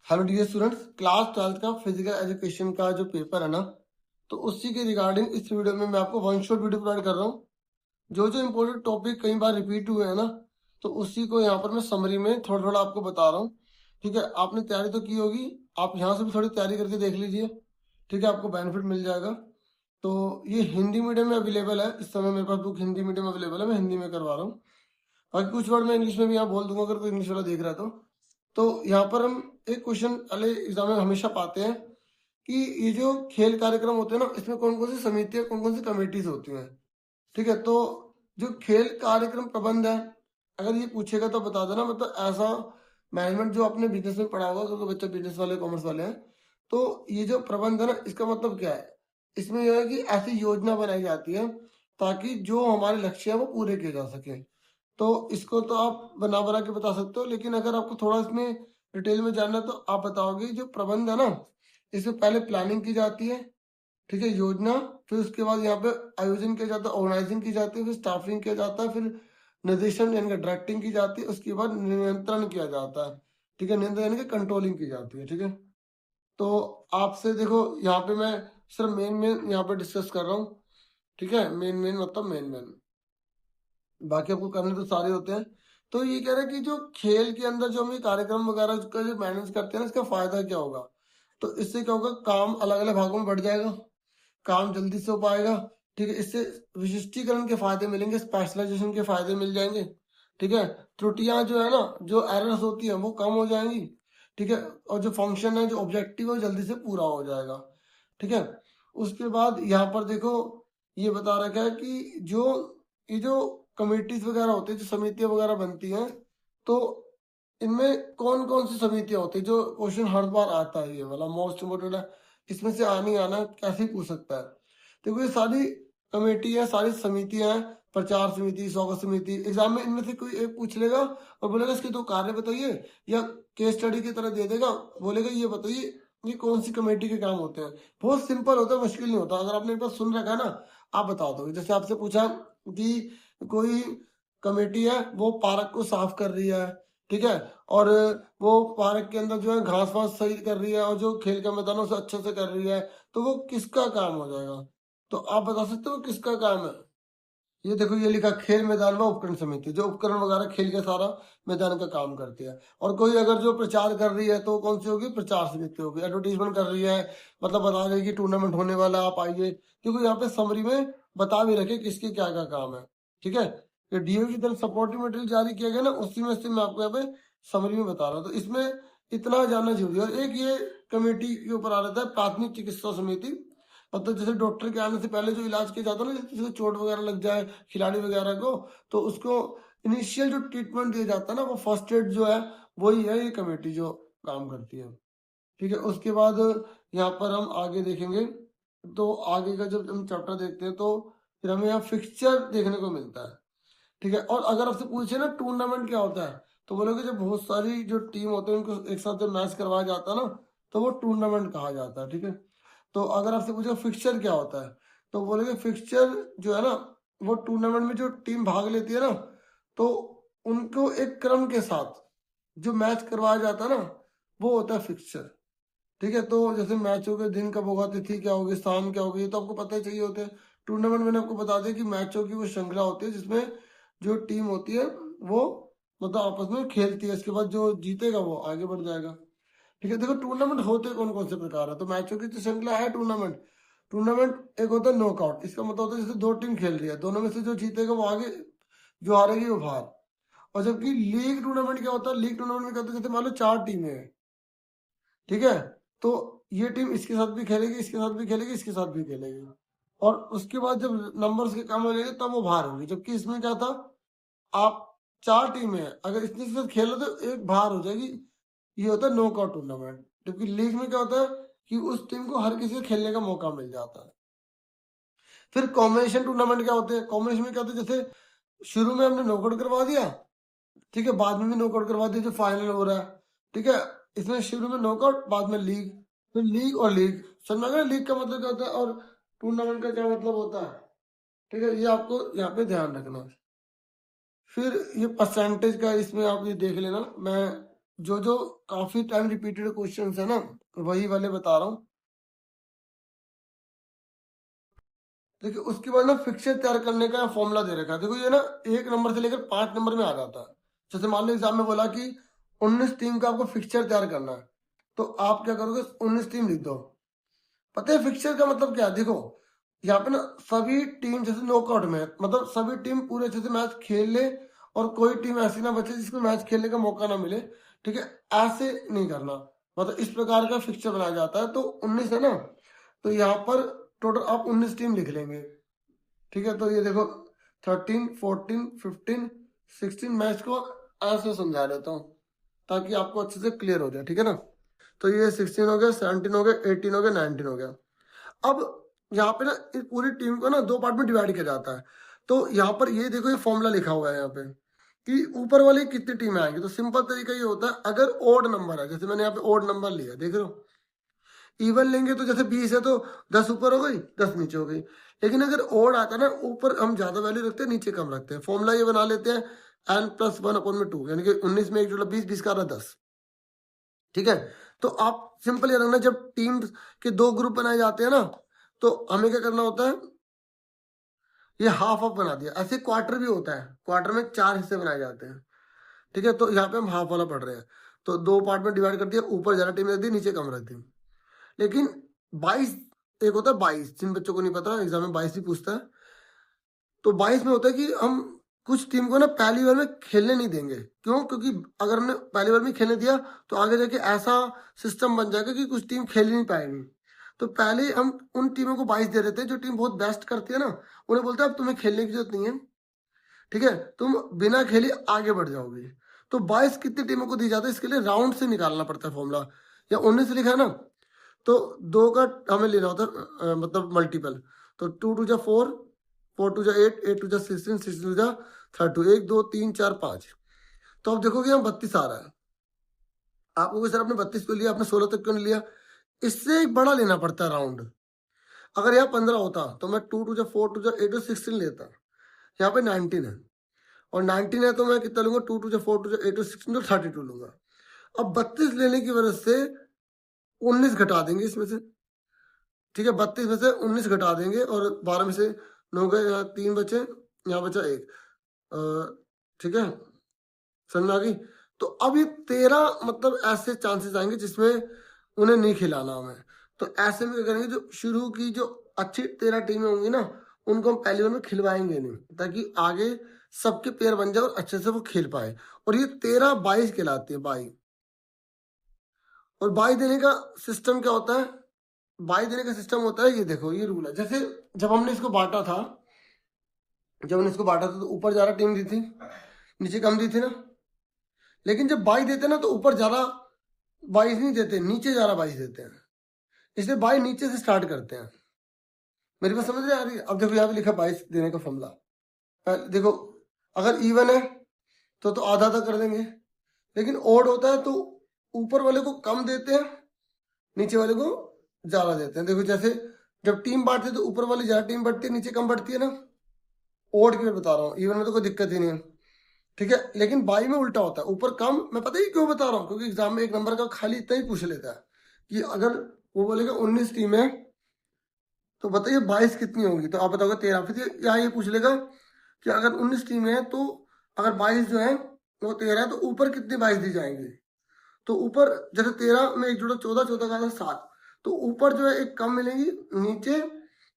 Hello dear students, class 12th का physical education का जो पेपर है ना, तो उसी के रिगार्डिंग इस वीडियो में मैं आपको वन शॉट वीडियो प्रोवाइड कर रहा हूँ। जो जो इम्पोर्टेंट टॉपिक कई बार रिपीट हुए हैं ना, तो उसी को यहाँ पर मैं समरी में थोड़ा थोड़ा आपको बता रहा हूँ। ठीक है, आपने तैयारी तो की होगी, आप यहाँ से भी थोड़ी तैयारी करके देख लीजिए। ठीक है, आपको बेनिफिट मिल जाएगा। तो ये हिंदी मीडियम में अवेलेबल है, इस समय मेरे पास बुक हिंदी मीडियम अवेलेबल है, मैं हिंदी में करवा रहा हूँ। बाकी कुछ वर्ड मैं इंग्लिश में भी यहाँ बोल दूंगा अगर कोई इंग्लिश वाला देख रहा है तो यहाँ पर हम एक क्वेश्चन वाले एग्जाम में हमेशा पाते हैं कि ये जो खेल कार्यक्रम होते हैं ना, इसमें कौन कौन सी समितियां, कौन कौन सी कमेटीज होती हैं। ठीक है, तो जो खेल कार्यक्रम प्रबंध है, अगर ये पूछेगा तो बता देना। मतलब ऐसा मैनेजमेंट जो आपने बिजनेस में पढ़ा होगा, क्योंकि बच्चे बिजनेस वाले कॉमर्स वाले हैं, तो ये जो प्रबंध है ना, इसका मतलब क्या है। इसमें यह है कि ऐसी योजना बनाई जाती है ताकि जो हमारे लक्ष्य है वो पूरे किए जा सके। तो इसको तो आप बना बना के बता सकते हो, लेकिन अगर आपको थोड़ा इसमें डिटेल में जानना है तो आप बताओगे। जो प्रबंध है ना, इसमें पहले प्लानिंग की जाती है, ठीक है, योजना, फिर उसके बाद यहाँ पे आयोजन किया जाता है, ऑर्गेनाइजिंग की जाती है, फिर स्टाफिंग किया जाता है, फिर निर्देशन यानी कि डायरेक्टिंग की जाती है, उसके बाद नियंत्रण किया जाता है। ठीक है, नियंत्रण यानी कि कंट्रोलिंग की जाती है। ठीक है, तो आपसे देखो यहाँ पे मैं सिर्फ मेन मेन यहाँ पे डिस्कस कर रहा हूँ। ठीक है, मेन मेन मतलब मेन मेन, बाकी आपको करने तो सारे होते हैं। तो ये कह रहे हैं कि जो खेल के अंदर जो हम ये कार्यक्रम वगैरह का जो मैनेज करते हैं ना, इसका फायदा क्या होगा। तो इससे क्या होगा, काम अलग अलग भागों में बढ़ जाएगा, काम जल्दी से हो पाएगा। ठीक है, इससे विशिष्टीकरण के फायदे मिलेंगे, स्पेशलाइजेशन के फायदे मिल जाएंगे। ठीक है, त्रुटियां जो है ना, जो एरर्स होती है वो कम हो जाएंगी। ठीक है, और जो फंक्शन है, जो ऑब्जेक्टिव है, वो जल्दी से पूरा हो जाएगा। ठीक है, उसके बाद यहाँ पर देखो, ये बता रखा है कि जो ये जो कमेटीज वगैरह होती है, जो समितियां वगैरह बनती हैं, तो इनमें कौन कौन सी समितियां होती है। जो क्वेश्चन हर बार आता है, ये वाला मोस्ट इम्पोर्टेंट है, इसमें से आनी आना कैसे पूछ सकता है। देखो ये सारी कमेटी है, सारी समितियां हैं, प्रचार समिति, स्वागत समिति। एग्जाम में इनमें से कोई एक पूछ लेगा और बोलेगा इसके दो कार्य बताइए, या केस स्टडी की तरह दे देगा, बोलेगा ये बताइए ये कौन सी कमेटी के काम होते हैं। बहुत सिंपल होता है, मुश्किल नहीं होता। अगर आपने एक बार सुन रखा है ना, आप बता दोगे। जैसे आपसे पूछा कि कोई कमेटी है वो पार्क को साफ कर रही है, ठीक है, और वो पार्क के अंदर जो है घास वास सही कर रही है, और जो खेल का मैदान है उसे अच्छे से कर रही है, तो वो किसका काम हो जाएगा। तो आप बता सकते हो किसका काम है। ये देखो, ये लिखा खेल मैदान व उपकरण समिति, जो उपकरण वगैरह खेल के सारा मैदान का काम करती है। और कोई अगर जो प्रचार कर रही है तो कौन सी होगी, प्रचार समिति होगी। एडवर्टीजमेंट कर रही है, मतलब बता रही है कि टूर्नामेंट होने वाला है, आप आइए। क्योंकि यहाँ पे समरी में बता भी रखे किसके क्या क्या काम है। ठीक है, ये डीओ की तरफ सपोर्टिव मटेरियल जारी किया गया ना, उसी में से मैं आपको यहाँ पे समरी में बता रहा हूँ। तो इसमें इतना जानना जरूरी है। और एक ये कमेटी के ऊपर आ रहा है प्राथमिक चिकित्सा समिति। मतलब जैसे डॉक्टर के आने से पहले जो इलाज किया जाता है ना, जैसे चोट वगैरह लग जाए खिलाड़ी वगैरह को, तो उसको इनिशियल जो ट्रीटमेंट दिया जाता है ना, वो फर्स्ट एड जो है, वही है ये कमेटी जो काम करती है। ठीक है, उसके बाद यहाँ पर हम आगे देखेंगे। तो आगे का जब हम चैप्टर देखते हैं तो फिर हमें यहाँ फिक्सचर देखने को मिलता है। ठीक है, और अगर आपसे पूछे ना टूर्नामेंट क्या होता है, तो बोलोगे जब बहुत सारी जो टीम होते हैं उनको एक साथ जब मैच करवाया जाता है ना, तो वो टूर्नामेंट कहा जाता है। ठीक है, तो अगर आपसे पूछे फिक्सचर क्या होता है, तो बोलेंगे फिक्सचर जो है ना, वो टूर्नामेंट में जो टीम भाग लेती है ना, तो उनको एक क्रम के साथ जो मैच करवाया जाता है ना, वो होता है फिक्सचर। ठीक है, तो जैसे मैचों के दिन कब होगा, तिथि क्या होगी, स्थान क्या होगी, ये तो आपको पता ही चाहिए होते हैं। टूर्नामेंट मैंने आपको बता दिया कि मैचों की वो श्रृंखला होती है जिसमें जो टीम होती है वो मतलब आपस में खेलती है, इसके बाद जो जीतेगा वो आगे बढ़ जाएगा। ठीक है, देखो टूर्नामेंट होते कौन कौन से प्रकार है। तो मैचों की तो श्रृंखला है टूर्नामेंट। टूर्नामेंट एक होता है नॉकआउट, इसका मतलब होता है जैसे दो टीम खेल रही है, दोनों में से जो जीतेगा वो आगे, जो हारेगी वो बाहर। और जबकि लीग टूर्नामेंट क्या होता है, लीग टूर्नामेंट में क्या होता है, जैसे मान लो चार टीमें हैं, ठीक है, तो ये टीम इसके साथ भी खेलेगी, इसके साथ भी खेलेगी, इसके साथ भी खेलेगी, और उसके बाद जब नंबर्स के कम हो जाएंगे तब वो बाहर होगी। जबकि इसमें क्या था, आप चार टीमें हैं, अगर इसके साथ खेलो तो एक बाहर हो जाएगी। ये होता है नॉकआउट टूर्नामेंट। जबकि लीग में क्या होता है कि उस टीम को हर किसी को खेलने का मौका मिल जाता है। फिर कॉम्बिनेशन टूर्नामेंट क्या होते हैं, कॉम्बिनेशन में क्या होता है, जैसे शुरू में हमने नॉकआउट करवा दिया, ठीक है, बाद में भी नॉकआउट करवा दिया जो फाइनल हो रहा है। ठीक है, इसमें शुरू में नॉकआउट, बाद में लीग, फिर लीग और लीग। समझ में लीग का मतलब क्या होता है और टूर्नामेंट का क्या मतलब होता है। ठीक है, ये आपको यहाँ पे ध्यान रखना है। फिर ये परसेंटेज का इसमें आप ये देख लेना, मैं जो जो काफी टाइम रिपीटेड क्वेश्चन है ना वही वाले बता रहा हूँ। देखिए उसके बाद ना फिक्सर तैयार करने का फॉर्मूला दे रखा है। देखो ये ना 1 नंबर से लेकर 5 नंबर में आ जाता है। जैसे मान लो एग्जाम में बोला कि 19 टीम का आपको फिक्सचर तैयार करना है, तो आप क्या करोगे, 19 टीम लिख दो। पता है फिक्सचर का मतलब क्या है? देखो यहाँ पे ना सभी टीम जैसे नॉकआउट में है, मतलब सभी टीम पूरे अच्छे से मैच खेल ले और कोई टीम ऐसी ना बचे जिसको मैच खेलने का मौका ना मिले। ठीक है, ऐसे नहीं करना, मतलब इस प्रकार का फिक्सचर बनाया जाता है। तो 19 है ना, तो यहाँ पर टोटल आप 19 टीम लिख लेंगे। ठीक है, तो ये देखो 13, 14, 15, 16, मैं इसको ऐसे समझा देता हूँ ताकि आपको अच्छे से क्लियर हो जाए। ठीक है ना, तो ये 16 हो गया, 17 हो गया, 18 हो गया, 19 हो गया। अब यहाँ पे ना इस पूरी टीम को ना 2 पार्ट में डिवाइड किया जाता है। तो यहाँ पर ये देखो ये फॉर्मूला लिखा हुआ है यहाँ पे कि ऊपर वाली कितनी टीमें आएंगी। तो सिंपल तरीका ये होता है, अगर ओड नंबर है, जैसे मैंने यहाँ पे ओड नंबर लिया, देख रहे हो, इवन लेंगे तो जैसे 20 है तो 10 ऊपर हो गई, 10 नीचे हो गई। लेकिन अगर ओड आता है ना, ऊपर हम ज्यादा वैल्यू रखते हैं, नीचे कम रखते हैं। फॉर्मूला ये बना लेते हैं n+1/2, यानी कि 19 में 1 जोड़ा 20, 20 का आ रहा 10। ठीक है, तो आप सिंपल ये रखना, जब टीम के 2 ग्रुप बनाए जाते हैं ना, तो हमें क्या करना होता है, ये हाफ ऑफ बना दिया। ऐसे क्वार्टर भी होता है, क्वार्टर में 4 हिस्से बनाए जाते हैं। ठीक है, तो यहाँ पे हम हाफ वाला पढ़ रहे हैं, तो 2 पार्ट में डिवाइड कर दिया, ऊपर ज्यादा टीम रख दी, नीचे कम रख दी। लेकिन 22 एक होता है, 22 जिन बच्चों को नहीं पता एग्जाम में 22 भी पूछता है। तो 22 में होता है कि हम कुछ टीम को ना पहली बार में खेलने नहीं देंगे। क्यों? क्योंकि अगर हमने पहली बार में खेलने दिया तो आगे जाके ऐसा सिस्टम बन जाएगा कि कुछ टीम खेल ही नहीं पाएंगी। तो पहले हम उन टीमों को 22 दे देते हैं जो टीम बहुत बेस्ट करती है ना, उन्हें बोलते हैं अब तुम्हें खेलने की जरूरत नहीं है। ठीक है, तुम बिना खेले आगे बढ़ जाओगे। तो 22 कितनी टीमों को दी जाती है, इसके लिए राउंड से निकालना पड़ता है फॉर्मूला। या 19 लिखा है ना, तो 2 का हमें लेना होता है मतलब मल्टीपल। तो 2 2 जा 4, 4 2 जा 8, 8 2 जा 16, 16 2 जा 32, 1 2 3 4 5। तो अब देखोगे यहाँ 32 आ रहा है। आपको सर आपने 32 पे लिया, आपने 16 तक क्यों नहीं लिया? इससे एक बड़ा लेना पड़ता है राउंड। अगर यहाँ 15 होता तो मैं 2 2 जा 4, 2 जा 8 16 लेता। यहाँ पे 19 है, और 19 है तो मैं कितना लूंगा, 2 2 जा 4, 2 जा 8 16, तो 32 लूंगा। अब 32 लेने की वजह से 19 घटा देंगे इसमें से। ठीक है, 32 में से 19 घटा देंगे, और 12 में से 9 गए, यहाँ 3 बचे, यहाँ बचा 1। ठीक है, समझ में आ गई? तो अब ये 13 मतलब ऐसे चांसेस आएंगे जिसमें उन्हें नहीं खिलाना हमें। तो ऐसे में क्या करेंगे, जो शुरू की जो अच्छी 13 टीमें होंगी ना, उनको हम पहली बार में खिलवाएंगे नहीं, ताकि आगे सबके पेयर बन जाए और अच्छे से वो खेल पाए। और ये 13 22 कहलाती है, 22। और 22 देने का सिस्टम क्या होता है? 22 देने का सिस्टम होता है, ये देखो ये रूल है। जैसे जब हमने इसको बांटा था, तो ऊपर ज्यादा टीम दी थी, नीचे कम दी थी ना। लेकिन जब 22 देते ना, तो ऊपर ज्यादा 22 नहीं देते, नीचे ज्यादा 22 देते हैं। इसलिए 22 नीचे से स्टार्ट करते हैं। मेरी बात समझ रहे हैं? अब देखो यहाँ पे लिखा 22 देने का फॉर्मूला। देखो अगर इवन है तो आधा आधा कर देंगे। लेकिन ओड होता है तो ऊपर वाले को कम देते हैं, नीचे वाले को ज्यादा देते हैं। देखो जैसे जब टीम बांटते हैं तो ऊपर वाली ज्यादा टीम बढ़ती है, नीचे कम बढ़ती है ना। ओड की मैं बता रहा हूँ, इवन में तो कोई दिक्कत ही नहीं है। ठीक है, लेकिन 22 में उल्टा होता है, ऊपर कम। मैं पता ही क्यों बता रहा हूँ, क्योंकि एग्जाम में 1 नंबर का खाली इतना ही पूछ लेता है कि अगर वो बोलेगा 19 टीम है तो बताइए 22 कितनी होंगी, तो आप बताओगे 13। फिर यहाँ ये पूछ लेगा कि अगर 19 टीम है तो अगर 22 जो है वो 13 है, तो ऊपर कितनी 22 दी जाएंगी? तो ऊपर जैसे 13 में 1 जोड़ा 14, 14 का 7, तो ऊपर जो है एक कम मिलेंगी, नीचे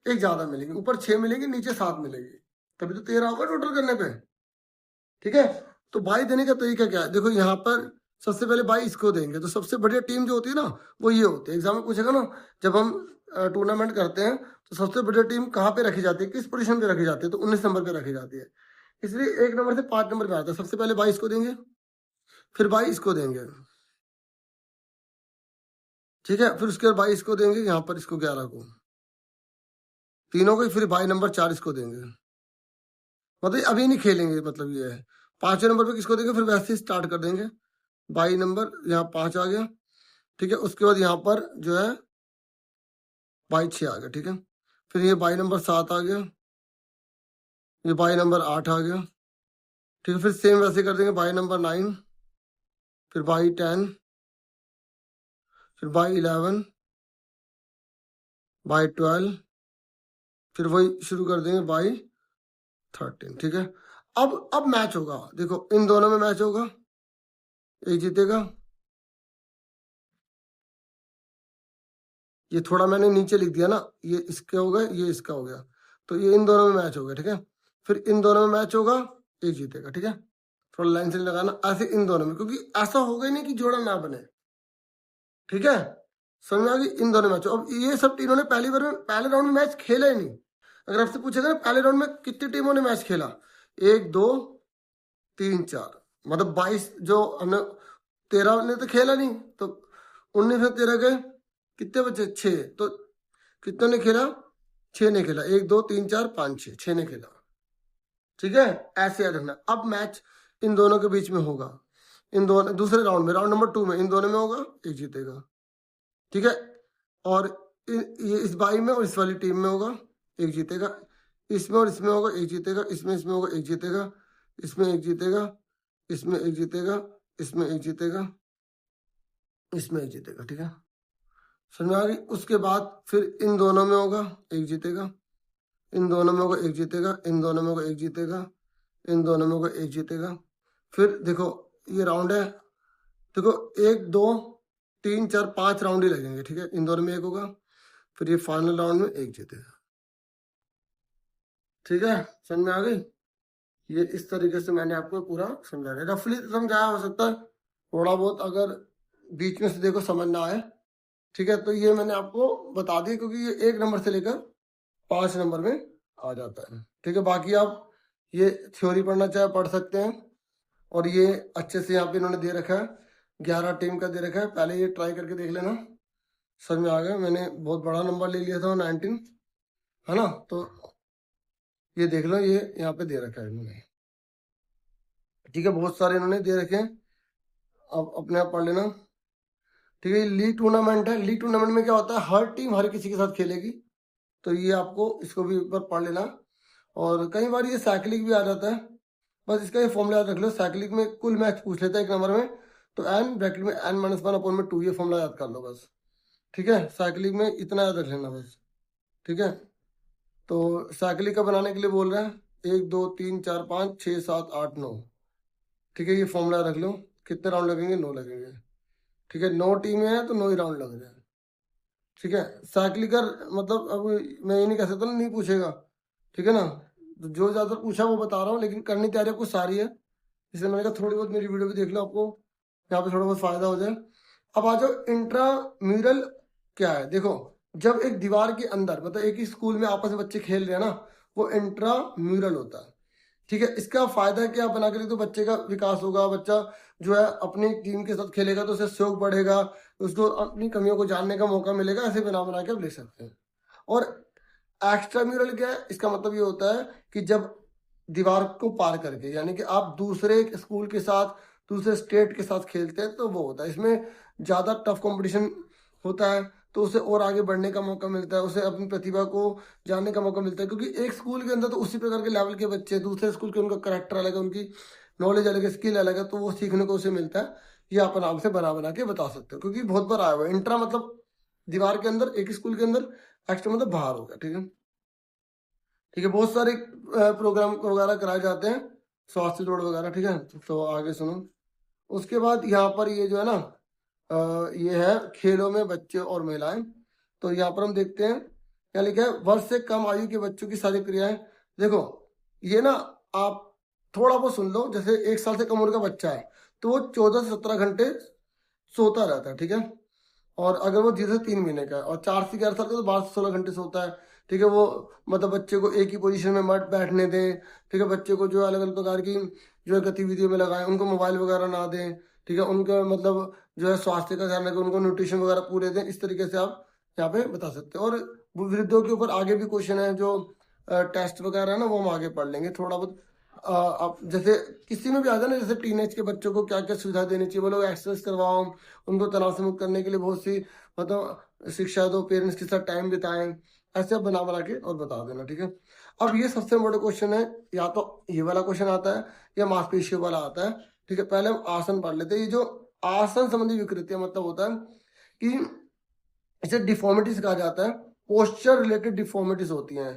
एक ज्यादा मिलेंगी। ऊपर 6 मिलेंगी, नीचे 7 मिलेंगी, तभी तो 13 होगा टोटल करने पे। ठीक है, तो 22 देने का तरीका क्या है? देखो यहाँ पर सबसे पहले 22 इसको देंगे, तो सबसे बढ़िया टीम जो होती है ना वो ये होती है। एग्जाम में पूछेगा ना, जब हम टूर्नामेंट करते हैं तो सबसे बढ़िया टीम कहाँ पे रखी जाती है, किस पोजीशन पे रखी जाती है? तो 19 नंबर पे रखी जाती है। इसलिए 1 नंबर से 5 नंबर पे आता है। सबसे पहले 22 को देंगे, फिर 22 को देंगे। ठीक है, फिर उसके बाद 22 को देंगे, यहाँ पर इसको 11 को, तीनों को, फिर 22 नंबर 4 इसको देंगे। मतलब अभी नहीं खेलेंगे, मतलब ये है। 5वें नंबर पे किसको देंगे? फिर वैसे ही स्टार्ट कर देंगे। 22 नंबर, यहाँ 5 आ गया। ठीक है, उसके बाद यहाँ पर जो है 22 6 आ गया। ठीक है, फिर ये 22 नंबर 7 आ गया, ये 22 नंबर 8 आ गया। ठीक है, फिर सेम वैसे कर देंगे 22 नंबर 9, फिर बाई 10, फिर बाई 11, बाई 12, फिर वही शुरू कर देंगे बाई 13। ठीक है, अब मैच होगा, देखो इन दोनों में मैच होगा, एक जीतेगा। ये थोड़ा मैंने नीचे लिख दिया ना, ये इसका हो गया, ये इसका हो गया, तो ये इन दोनों में मैच हो गया। ठीक है, फिर इन दोनों में मैच होगा, एक जीतेगा। ठीक है, थोड़ा लाइन से लगाना ऐसे इन दोनों में, क्योंकि ऐसा होगा ही नहीं कि जोड़ा ना बने। ठीक है, समझ में आ गई, इन दोनों मैच। अब ये सब टीमों ने पहली बार में पहले राउंड में मैच खेला ही नहीं। अगर आपसे पूछेगा ना पहले राउंड में कितनी टीमों ने मैच खेला, 1 2 3 4, मतलब 22, जो हमने 13 ने तो खेला नहीं, तो 19 से 13 गए, कितने बचे, 6। तो कितने ने खेला, 6 ने खेला, 1 2 3 4 5 6, 6 ने खेला। ठीक है, ऐसे याद रखना। अब मैच इन दोनों के बीच में होगा, इन दोनों दूसरे राउंड में, राउंड नंबर 2 में इन दोनों में होगा, एक जीतेगा। ठीक है, और ये इस बाई में और इस वाली टीम में होगा, एक जीतेगा। इसमें और इसमें होगा, एक जीतेगा। इसमें इसमें होगा, एक जीतेगा। इसमें एक जीतेगा, इसमें एक जीतेगा, इसमें एक जीतेगा, इसमें एक जीतेगा। ठीक है, समझ में आ गई। उसके बाद फिर इन दोनों में होगा, एक जीतेगा। इन दोनों में होगा, एक जीतेगा। इन दोनों में होगा, एक जीतेगा। इन दोनों में होगा, एक जीतेगा। फिर देखो ये राउंड है, देखो 1 2 3 4 5 राउंड ही लगेंगे। ठीक है, इन दोनों में एक होगा, फिर ये फाइनल राउंड में एक जीतेगा। ठीक है, समझ में आ गई। ये इस तरीके से मैंने आपको पूरा समझा दिया, रफली समझाया, हो सकता है थोड़ा बहुत अगर बीच में से देखो समझ ना आए। ठीक है, तो ये मैंने आपको बता दिया, क्योंकि ये 1 नंबर से लेकर 5 नंबर में आ जाता है। ठीक है, बाकी आप ये थ्योरी पढ़ना चाहे पढ़ सकते हैं, और ये अच्छे से यहाँ पे इन्होंने दे रखा है, 11 टीम का दे रखा है। पहले ये ट्राई करके देख लेना, समझ में आ गया। मैंने बहुत बड़ा नंबर ले लिया था 19, है ना, तो ये देख लो, ये यहाँ पे दे रखा है इन्होंने। ठीक है, बहुत सारे इन्होंने दे रखे हैं, अब अपने आप पढ़ लेना। ठीक है, लीग टूर्नामेंट है। लीग टूर्नामेंट में क्या होता है, हर टीम हर किसी के साथ खेलेगी, तो ये आपको इसको भी ऊपर पढ़ लेना। और कई बार ये साइकिलिंग भी आ जाता है, बस इसका ये फॉर्मूला याद रख लो। साइकिलिंग में कुल मैच पूछ लेता है 1 नंबर में, तो n ब्रैकेट में n-1/2, ये फॉर्मूला याद कर लो बस। ठीक है, साइकिलिंग में इतना याद रख लेना बस। ठीक है, तो साइकिलिंग का बनाने के लिए बोल रहे हैं 1 2 3 4 5 6 7 8 9। ठीक है, ये फॉर्मूला रख लो, कितने राउंड लगेंगे, 9 लगेंगे। ठीक है, 9 टीमें हैं तो 9 ही राउंड लग रहे हैं। ठीक है, साइकिलिंग मतलब अब मैं ये नहीं कह सकता ना नहीं पूछेगा। ठीक है ना, तो जो ज़्यादा पूछा वो बता रहा हूँ, लेकिन करनी तैयारी आपको सारी है, इसलिए मैंने कहा थोड़ी बहुत मेरी वीडियो भी देख लो, आपको यहाँ पे थोड़ा बहुत फायदा हो जाए। अब आ जाओ इंट्राम्यूरल क्या है। देखो, जब एक दीवार के अंदर, मतलब एक ही स्कूल में आपस में बच्चे खेल रहे हैं ना, वो इंट्राम्यूरल होता है। ठीक है, इसका फायदा क्या, बना के तो बच्चे का विकास होगा, बच्चा जो है अपनी टीम के साथ खेलेगा तो उससे सहयोग बढ़ेगा, उसको अपनी कमियों को जानने का मौका मिलेगा, ऐसे बना के आप ले सकते हैं। और एक्स्ट्रा म्यूरल क्या है, इसका मतलब ये होता है कि जब दीवार को पार करके, यानी कि आप दूसरे स्कूल के साथ, दूसरे स्टेट के साथ खेलते हैं, तो वो होता है, इसमें ज़्यादा टफ कंपटीशन होता है, तो उसे और आगे बढ़ने का मौका मिलता है, उसे अपनी प्रतिभा को जानने का मौका मिलता है। क्योंकि एक स्कूल के अंदर तो उसी प्रकार के लेवल के बच्चे, दूसरे स्कूल के उनका करेक्टर अलग है, उनकी नॉलेज अलग है, स्किल अलग है, तो वो सीखने को उसे मिलता है। ये आप आराम से बना के बता सकते हो, क्योंकि बहुत बार आया हुआ है। इंट्रा मतलब दीवार के अंदर, एक स्कूल के अंदर, एक्स्ट्रा मतलब बाहर होगा। ठीक है, ठीक है, बहुत सारे प्रोग्राम वगैरह कराए जाते हैं, स्वास्थ्य जोड़ वगैरह। ठीक है, तो आगे सुनो। उसके बाद यहाँ पर ये जो है ना, ये है खेलों में बच्चे और महिलाएं। तो यहाँ पर हम देखते हैं क्या लिखा है, वर्ष से कम आयु के बच्चों की सारी क्रियाएं। देखो ये ना, आप थोड़ा बहुत सुन लो, जैसे 1 साल से कम उम्र का बच्चा है, तो वो 14 से 17 घंटे सोता रहता है। ठीक है, और अगर वो 0 से 3 महीने का है, और 4 से 11 साल का, तो 12 से 16 घंटे सोता है। ठीक है, वो मतलब बच्चे को एक ही पोजीशन में मत बैठने दें। ठीक है, बच्चे को जो अलग अलग प्रकार की जो है गतिविधियों में लगाएं, उनको मोबाइल वगैरह ना दें। ठीक है, उनका मतलब जो है स्वास्थ्य का ध्यान रखें, उनको न्यूट्रिशन वगैरह पूरे दें। इस तरीके से आप यहाँ पे बता सकते हैं। और वृद्धों के ऊपर आगे भी क्वेश्चन है, जो टेस्ट वगैरह है ना, वो हम आगे पढ़ लेंगे थोड़ा बहुत। आप जैसे किसी में भी आता है ना, जैसे टीनेज के बच्चों को क्या क्या सुविधा देनी चाहिए, वो लोग एक्सरसाइज करवाओ, उनको तनाव से मुक्त करने के लिए बहुत सी मतलब शिक्षा दो, पेरेंट्स के साथ टाइम बिताएं, ऐसे आप बना के और बता देना। ठीक है, अब ये सबसे बड़ा क्वेश्चन है, या तो ये वाला क्वेश्चन आता है या मांसपेशियों वाला आता है। ठीक है, पहले हम आसन पढ़ लेते हैं। ये जो आसन संबंधी विकृतियां मतलब होता है कि इसे डिफॉर्मिटीज कहा जाता है, पोस्चर रिलेटेड डिफॉर्मिटीज होती हैं,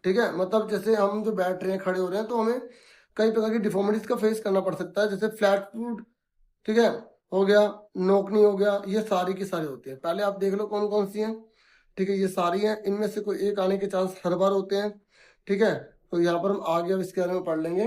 ठीक है। मतलब जैसे हम जो बैठ रहे हैं, खड़े हो रहे हैं, तो हमें कई प्रकार की डिफॉर्मिटीज का फेस करना पड़ सकता है, जैसे फ्लैट फुट, ठीक है, हो गया, नोकनी हो गया, ये सारी की सारी होती है। पहले आप देख लो कौन कौन सी हैं, ठीक है, ये सारी हैं, इनमें से कोई एक आने के चांस हर बार होते हैं, ठीक है। तो यहाँ पर हम आगे अब इसके बारे में पढ़ लेंगे,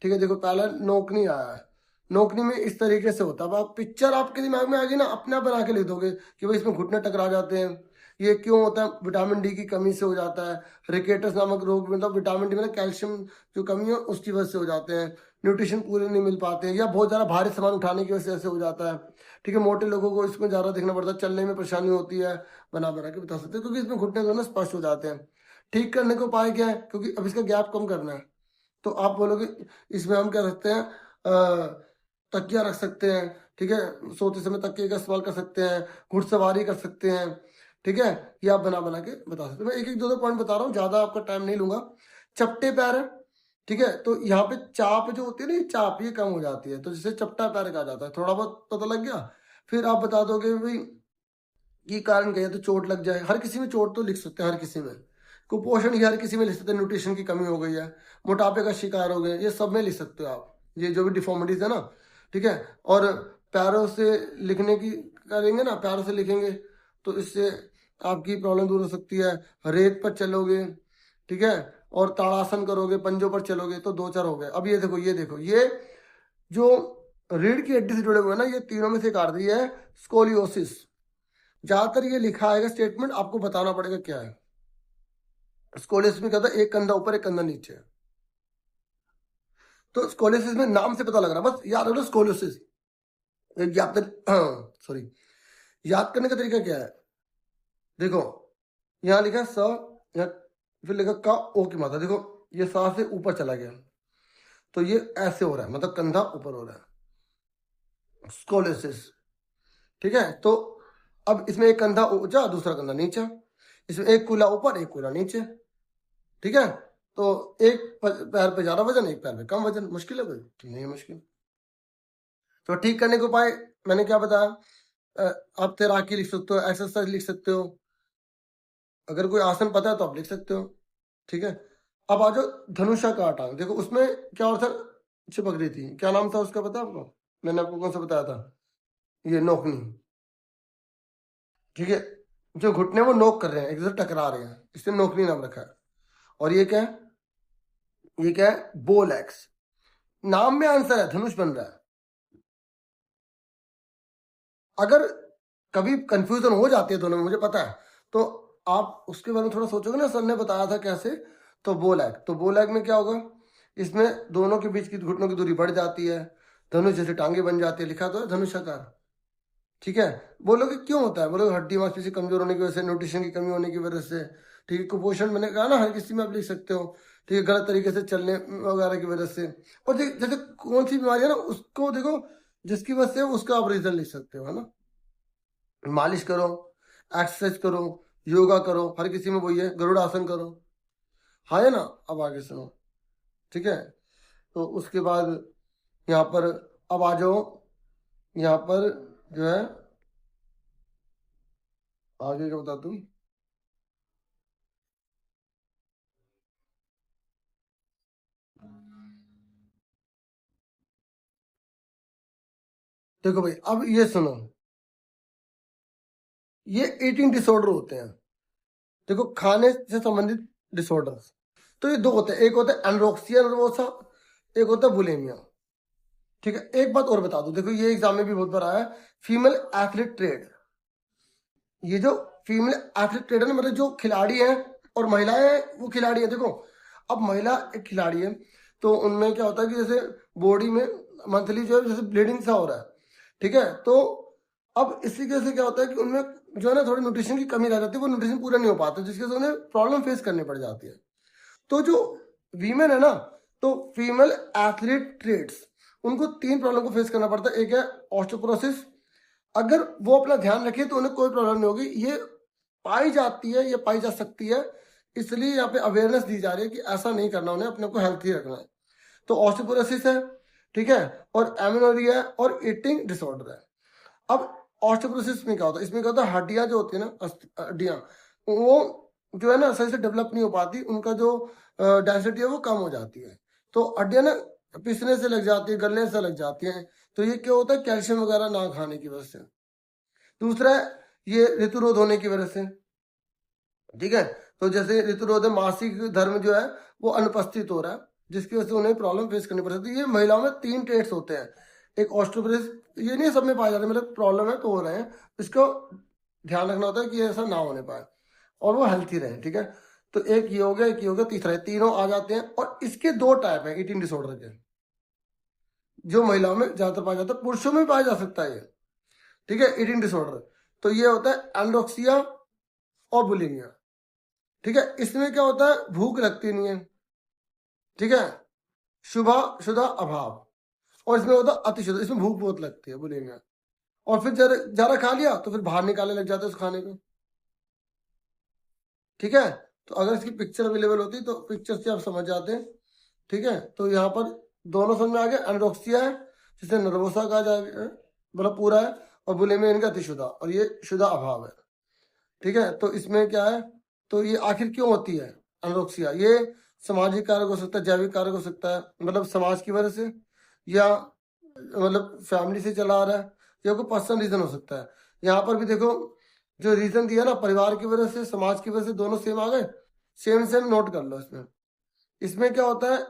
ठीक है। देखो पहला नोकनी आया है, नोकनी में इस तरीके से होता है। अब आप पिक्चर आपके दिमाग में आ गई ना, अपने आप बना के लिख दोगे कि भाई इसमें घुटने टकरा जाते हैं, ये क्यों होता है, विटामिन डी की कमी से हो जाता है, रिकेटस नामक रोग, मतलब विटामिन डी मतलब कैल्शियम जो कमी है उसकी वजह से हो जाते हैं, न्यूट्रिशन पूरे नहीं मिल पाते हैं, या बहुत ज़्यादा भारी सामान उठाने की वजह से हो जाता है, ठीक है। मोटे लोगों को इसमें ज़्यादा देखना पड़ता है, चलने में परेशानी होती है, बना बना के बता सकते हैं, क्योंकि इसमें घुटने दोनों स्पष्ट हो जाते हैं। ठीक करने को उपाय क्या है, क्योंकि अब इसका गैप कम करना है, तो आप बोलोगे इसमें हम क्या रखते हैं, तकिया रख सकते हैं, ठीक है, सोते समय तकिए का इस्तेमाल कर सकते हैं, घुड़सवारी कर सकते हैं, ठीक है। ये आप बना बना के बता सकते हैं। मैं एक एक दो दो पॉइंट बता रहा हूँ, ज्यादा आपका टाइम नहीं लूंगा। चपटे पैर है, ठीक है, तो यहाँ पे चाप जो होती है ना, ये चाप ये कम हो जाती है, तो जिसे चपटा पैर कहा जाता है। थोड़ा बहुत पता लग गया, फिर आप बता दोगे भाई ये कारण क्या है, तो चोट लग जाए, हर किसी में चोट तो लिख सकते हैं, हर किसी में कुपोषण ये हर किसी में लिख सकते हैं, न्यूट्रिशन की कमी हो गई है, मोटापे का शिकार हो गए, ये सब में लिख सकते हो आप, ये जो भी डिफॉर्मिटीज है ना, ठीक है। और पैरों से लिखने की करेंगे ना, पैरों से लिखेंगे तो इससे आपकी प्रॉब्लम दूर हो सकती है। रेत पर चलोगे, ठीक है, और ताड़ासन करोगे, पंजों पर चलोगे, तो दो चार हो गए। अब ये देखो, ये देखो, ये जो रीढ़ की हड्डी से जुड़े हुए हैं ना, ये तीनों में से एक आर्टरी है, स्कोलियोसिस। ज्यादातर ये लिखा आएगा स्टेटमेंट, आपको बताना पड़ेगा क्या है। स्कोलियोसिस में क्या होता है, एक कंधा ऊपर एक कंधा नीचे, तो स्कोलियोसिस में नाम से पता लग रहा है, बस याद रखो स्कोलियोसिस। याद सॉरी, याद करने का तरीका क्या है, देखो यहाँ लिखा स, यहाँ फिर लिखा का, ओ की मात्रा, देखो ये सा से ऊपर चला गया, तो ये ऐसे हो रहा है, मतलब कंधा ऊपर हो रहा है, स्कोलियोसिस, ठीक है। तो अब इसमें एक कंधा ऊंचा, दूसरा कंधा नीचा, इसमें एक कूला ऊपर एक कूला नीचे, ठीक है। तो एक पैर पे ज्यादा वजन, एक पैर पे कम वजन, मुश्किल है कोई, ठीक नहीं है मुश्किल। तो ठीक करने के उपाय मैंने क्या बताया, आप तैराकी लिख सकते हो, एक्सरसाइज लिख सकते हो, अगर कोई आसन पता है तो आप लिख सकते हो, ठीक है। अब आ जाओ धनुषा का टांग, देखो उसमें क्या और था, चिपक रही थी, क्या नाम था उसका पता है आपको, मैंने आपको कौन सा बताया था, ये नोकनी, ठीक है, जो घुटने वो नोक कर रहे हैं, एक दूसरे टकरा रहे हैं, इसलिए नोकनी नाम रखा है। और ये क्या है, ये क्या है, बोल एक्स, नाम में आंसर है, धनुष बन रहा है। अगर कभी कंफ्यूजन हो जाती है दोनों में, मुझे पता है, तो आप उसके बारे में थोड़ा सोचोगे ना, सर ने बताया था कैसे, तो बोल एग, तो बोल एग में क्या होगा, इसमें दोनों के बीच की घुटनों की दूरी बढ़ जाती है, धनुष जैसे टांगे बन जाती है, लिखा तो है धनुषाकार, ठीक है। बोलोगे क्यों होता है, बोलोगे हड्डी मांसपेशी कमजोर होने की वजह से, न्यूट्रिशन की कमी होने की वजह से, ठीक है। कुपोषण मैंने कहा ना, हर किसी में आप लिख सकते हो, ठीक है, गलत तरीके से चलने वगैरह की वजह से। और जैसे कौन सी बीमारी है ना, उसको देखो जिसकी वजह से उसका आप रीजन लिख सकते हो, है ना। मालिश करो, एक्सरसाइज करो, योगा करो, हर किसी में वही है, गरुड़ आसन करो, हाँ है ना। अब आगे सुनो, ठीक है। तो उसके बाद यहाँ पर अब आ जाओ, यहाँ पर जो है आगे क्या बता दूं, देखो भाई अब ये सुनो, ये ईटिंग डिसऑर्डर होते हैं, देखो खाने से संबंधित डिसऑर्डर। तो ये दो होते हैं, एक होता है एनोरेक्सिया नर्वोसा, एक होता है बुलिमिया, ठीक है। एक बात और बता दो, देखो ये एग्जाम में भी बहुत बार आया है, फीमेल एथलीट ट्रेड, ये जो फीमेल एथलीट ट्रेड है ना, मतलब जो खिलाड़ी है और महिलाएं हैं वो खिलाड़ी है, देखो अब महिला एक खिलाड़ी है, तो उनमें क्या होता है कि जैसे बॉडी में मंथली जो है जैसे ब्लीडिंग सा हो रहा है, ठीक है। तो अब इसी वजह से क्या होता है कि उनमें जो है ना थोड़ी न्यूट्रिशन की कमी रह जाती है, वो न्यूट्रिशन पूरा नहीं हो पाता, जिसकी वजह से उन्हें प्रॉब्लम फेस करनी पड़ जाती है। तो जो वीमेन है ना, तो फीमेल एथलीट ट्रेड्स, उनको तीन प्रॉब्लम को फेस करना पड़ता है। एक है ऑस्टियोपोरोसिस, अगर वो अपना ध्यान रखे तो उन्हें कोई प्रॉब्लम नहीं होगी, ये पाई जाती है, ये पाई जा सकती है, इसलिए यहाँ पे अवेयरनेस दी जा रही है कि ऐसा नहीं करना, उन्हें अपने को हेल्थी रखना है। तो ऑस्टियोपोरोसिस है, ठीक है, और एमेनोरिया और ईटिंग डिसऑर्डर है। अब ऑस्टियोपोरोसिस में क्या होता है, इसमें क्या होता है, हड्डियां जो होती है ना, हड्डियां वो जो है ना सही से डेवलप नहीं हो पाती, उनका जो डेंसिटी है वो कम हो जाती है, तो हड्डियां ना पिसने से लग जाती है, गलने से लग जाती हैं। तो ये क्या होता है, कैल्शियम वगैरह ना खाने की वजह से। दूसरा है ये ऋतुरोध होने की वजह से, ठीक है। तो जैसे ऋतुरोध मासिक धर्म जो है वो अनुपस्थित हो रहा है, जिसकी वजह से उन्हें प्रॉब्लम फेस करनी पड़ सकती है। ये महिलाओं में 3 ट्रेट्स होते हैं, एक ऑस्टियोपोरोसिस, ये नहीं सब में पाए जाते, मतलब प्रॉब्लम है तो हो रहे हैं, इसको ध्यान रखना होता है कि ऐसा ना होने पाए और वो हेल्थी रहे, ठीक है। तो एक ये हो गया, एक ये हो गया, तीसरा है, तीनों आ जाते हैं। और इसके 2 टाइप है ईटिंग डिसऑर्डर के, जो महिलाओं में ज्यादातर पाया जाता है, पुरुषों में भी पाया जा सकता है ये, ठीक है, ईटिंग डिसऑर्डर। तो ये होता है एनोरेक्सिया और बुलिमिया, ठीक है। इसमें क्या होता है, भूख लगती नहीं है, ठीक है, शुभा शुदा अभाव, और इसमें होता है अतिशुद्ध, इसमें भूख बहुत लगती है बुलिमिया, और फिर ज्यादा खा लिया तो फिर बाहर निकालने लग जाते हैं उस खाने को, ठीक है। तो अगर इसकी पिक्चर अवेलेबल होती तो पिक्चर से आप समझ जाते हैं, ठीक है। तो यहाँ पर दोनों समझ में आ गया, एनोरेक्सिया है जिसे नर्वोसा कहा जाएगा, मतलब पूरा है, और बुलिमिया इनका अतिशुदा, और ये शुदा अभाव है, ठीक है। तो इसमें क्या है, तो ये आखिर क्यों होती है एनोरेक्सिया, ये सामाजिक कारक हो सकता है, जैविक कारक हो सकता है, मतलब समाज की वजह से, या मतलब फैमिली से चला आ रहा है, या कोई पर्सनल रीजन हो सकता है। यहाँ पर भी देखो जो रीजन दिया ना, परिवार की वजह से, समाज की वजह से, दोनों सेम आ गए, सेम सेम नोट कर लो इसमें। इसमें क्या होता है,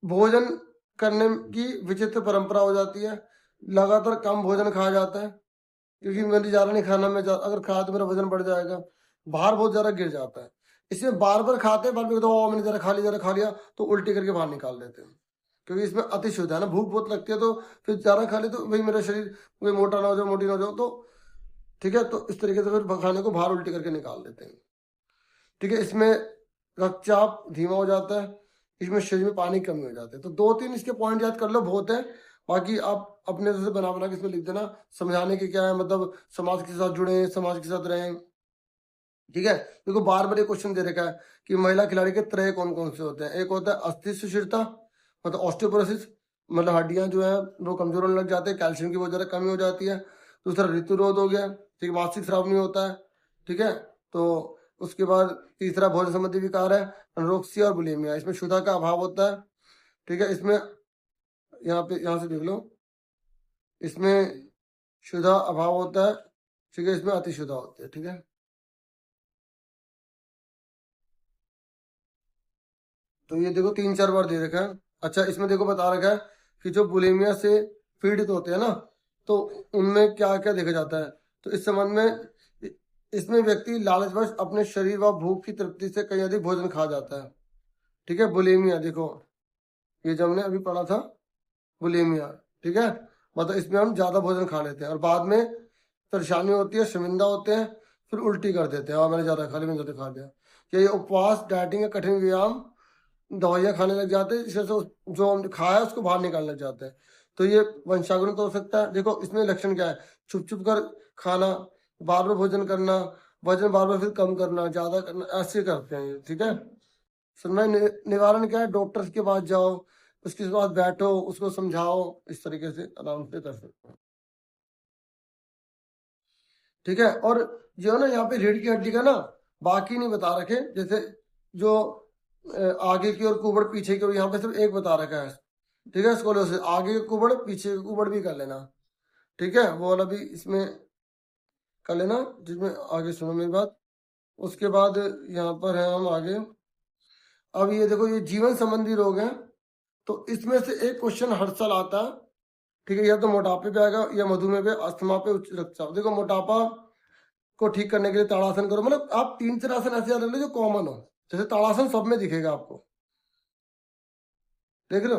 भोजन करने की विचित्र परंपरा हो जाती है, लगातार कम भोजन खाया जाता है, क्योंकि मैंने ज्यादा नहीं खाना, मैं अगर खाया तो मेरा वजन बढ़ जाएगा, बाहर बहुत ज्यादा गिर जाता है। इसमें बार बार खाते हैं, बार बार तो मैंने जरा खा लिया तो उल्टी करके बाहर निकाल देते हैं, क्योंकि इसमें अतिशुद्ध है ना, भूख बहुत लगती है, तो फिर ज्यादा खा ले तो वही मेरा शरीर कोई मोटा ना हो जाए, मोटी ना हो जाओ, तो ठीक है। तो इस तरीके से फिर खाने को बाहर उल्टी करके निकाल देते हैं, ठीक है। इसमें रक्तचाप धीमा हो जाता है, इसमें शरीर में पानी की कमी हो जाती है। तो 2-3 इसके पॉइंट याद कर लो, बहुत है, बाकी आप अपने से बना बना के इसमें लिख देना, समझाने के क्या है, मतलब समाज के साथ जुड़े, समाज के साथ रहें, ठीक है। देखो बार बार ये क्वेश्चन दे रखा है कि महिला खिलाड़ी के तरह कौन कौन से होते हैं। एक होता है अस्थि सुशीरता, मतलब ऑस्टियोपोरोसिस, मतलब हड्डियां जो है वो कमजोर होने लग जाते हैं, कैल्शियम की बहुत ज्यादा कमी हो जाती है। दूसरा ऋतुरोध हो गया, ठीक है, मासिक स्राव नहीं होता है, ठीक है। तो उसके बाद तीसरा भोजन संबंधी विकार है, अनोरेक्सिया और बुलिमिया, इसमें शुद्धा का अभाव होता है, ठीक है। इसमें यहाँ से देख लो, इसमें शुद्धा अभाव होता है, ठीक है, इसमें अतिशुद्धा होती है, ठीक है। तो ये देखो 3-4 बार दे रखा है। अच्छा, इसमें देखो बता रखा है कि जो बुलिमिया से पीड़ित होते हैं ना, तो उनमें क्या क्या देखा जाता है। तो इस संबंध में इसमें व्यक्ति लालचवश अपने शरीर व भूख की तृप्ति से कहीं अधिक भोजन खा जाता है, ठीक है। बुलिमिया देखो, ये जो हमने अभी पढ़ा था, बुलिमिया, ठीक है, मतलब इसमें हम ज्यादा भोजन खा लेते हैं और बाद में परेशानी होती है, शर्मिंदा होते हैं, फिर उल्टी कर देते हैं, हाँ मैंने ज्यादा खा लिया, मैंने ज्यादा खा लिया। ये उपवास, डाइटिंग या कठिन व्यायाम, दवाइयाँ खाने लग जाते हैं, जिससे जो हम खाया उसको बाहर निकालने लग जाते हैं। तो ये वंशानुगत हो सकता है। देखो इसमें लक्षण क्या है, छुप छुप कर खाना, बार बार भोजन करना, वजन बार बार फिर कम करना, ज्यादा करना, ऐसे करते हैं ये, ठीक है। सुनना निवारण क्या है, डॉक्टर के पास जाओ, उसके बाद बैठो, उसको समझाओ, इस तरीके से आराम से कर सकते हैं, ठीक है। और जो है ना यहाँ पे रीढ़ की हड्डी का ना बाकी नहीं बता रखे, जैसे जो आगे की और कुबड़, पीछे की ओर, यहाँ पे सिर्फ एक बता रखा है, ठीक है। स्कॉलर से आगे के कुबड़, पीछे के कुबड़ भी कर लेना, ठीक है, वो वाला भी इसमें कर लेना, जिसमें आगे सुनो मेरी बात। उसके बाद यहाँ पर है हम आगे, अब ये देखो, ये जीवन संबंधी रोग हैं, तो इसमें से एक क्वेश्चन हर साल आता है, ठीक है, या तो मोटापे पे आएगा, या मधुमेह पे, अस्थमा पे, उच्च रक्तचाप। देखो मोटापा को ठीक करने के लिए ताड़ासन करो, मतलब आप 3-4 आसन ऐसे याद रख लो जो कॉमन हो, जैसे ताड़ासन सब में दिखेगा आपको, देख लो।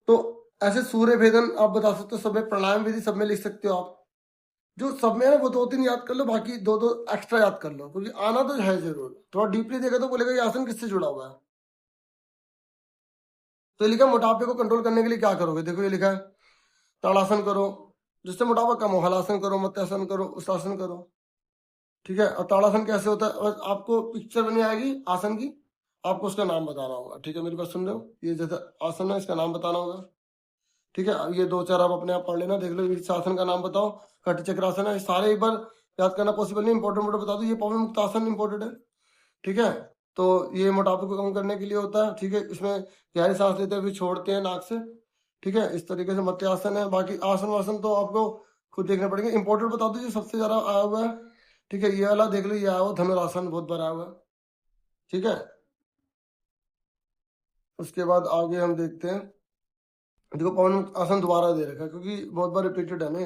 तो ऐसे सूर्य भेदन आप बता सकते हो, सब में प्राणायाम विधि सब में लिख सकते हो आप, जो सब में है वो 2-3 याद कर लो, बाकी 2-2 एक्स्ट्रा याद कर लो, क्योंकि आना तो है जरूर। थोड़ा डीपली देखा तो बोलेगा ये आसन किससे जुड़ा हुआ है। तो ये लिखा मोटापे को कंट्रोल करने के लिए क्या करोगे, देखो ये लिखा है ताड़ासन करो, जिससे मोटापा कम हो, हलासन करो, मत्स्यासन करो, उष्टासन करो, ठीक है। और ताड़ासन कैसे होता है, और आपको पिक्चर बनी आएगी आसन की, आपको उसका नाम बताना होगा, ठीक है, मेरी बात सुन रहे हो, ये जैसा आसन है इसका नाम बताना होगा, ठीक है, अब ये 2-4 आप अपने आप पढ़ लेना, देख लो। इस आसन का नाम बताओ, कट चक्रासन है। सारे एक बार याद करना पॉसिबल नहीं, इंपॉर्टेंट बता दो। ये पवन मुक्त आसन इंपॉर्टेंट है, ठीक है। तो ये मोटापे को कम करने के लिए होता है, ठीक है। इसमें गहरी सांस लेते हुए छोड़ते हैं नाक से, ठीक है। इस तरीके से मत्स्यासन है। बाकी आसन वासन तो आपको खुद देखना पड़ेगा। इंपॉर्टेंट बता दो जो सबसे ज्यादा आया हुआ है, ठीक है। ये वाला देख लो, ये आया हुआ धनुरासन, बहुत बार आया हुआ है, ठीक है। उसके बाद आगे हम देखते हैं। देखो पवन आसन दोबारा दे रखा है क्योंकि बहुत बार रिपीटेड है ना,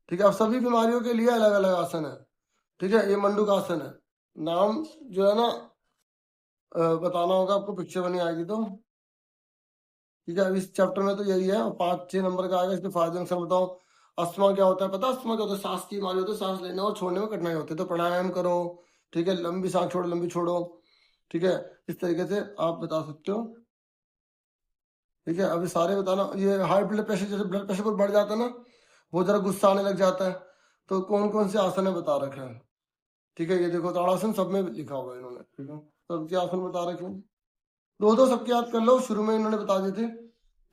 ठीक है। अब सभी बीमारियों के लिए अलग अलग आसन है, ठीक है। ये मंडूक आसन है, नाम जो है ना बताना होगा आपको, पिक्चर बनी आएगी तो, ठीक है। अब इस चैप्टर में तो यही है, 5-6 नंबर का आएगा। इसके फायदे नुकसान बताओ। अस्थमा क्या होता है पता है? अस्थमा क्या होता है? सांस की बीमारी होती है, सांस लेने और छोड़ने में कठिनाई होती है, तो प्राणायाम करो, ठीक है। लंबी सांस छोड़ो, लंबी छोड़ो, ठीक है। इस तरीके से आप बता सकते हो, ठीक है। अभी सारे बताना। ये हाई ब्लड प्रेशर, जैसे ब्लड प्रेशर बहुत बढ़ जाता है ना, बहुत जरा गुस्सा आने लग जाता है, तो कौन कौन से आसन है बता रखे हैं, ठीक है। ये देखो ताड़ासन सब में लिखा हुआ है इन्होंने, ठीक है। सबके आसन बता रखे हैं, दो दो सबके याद कर लो, शुरू में इन्होंने बता दिए थे,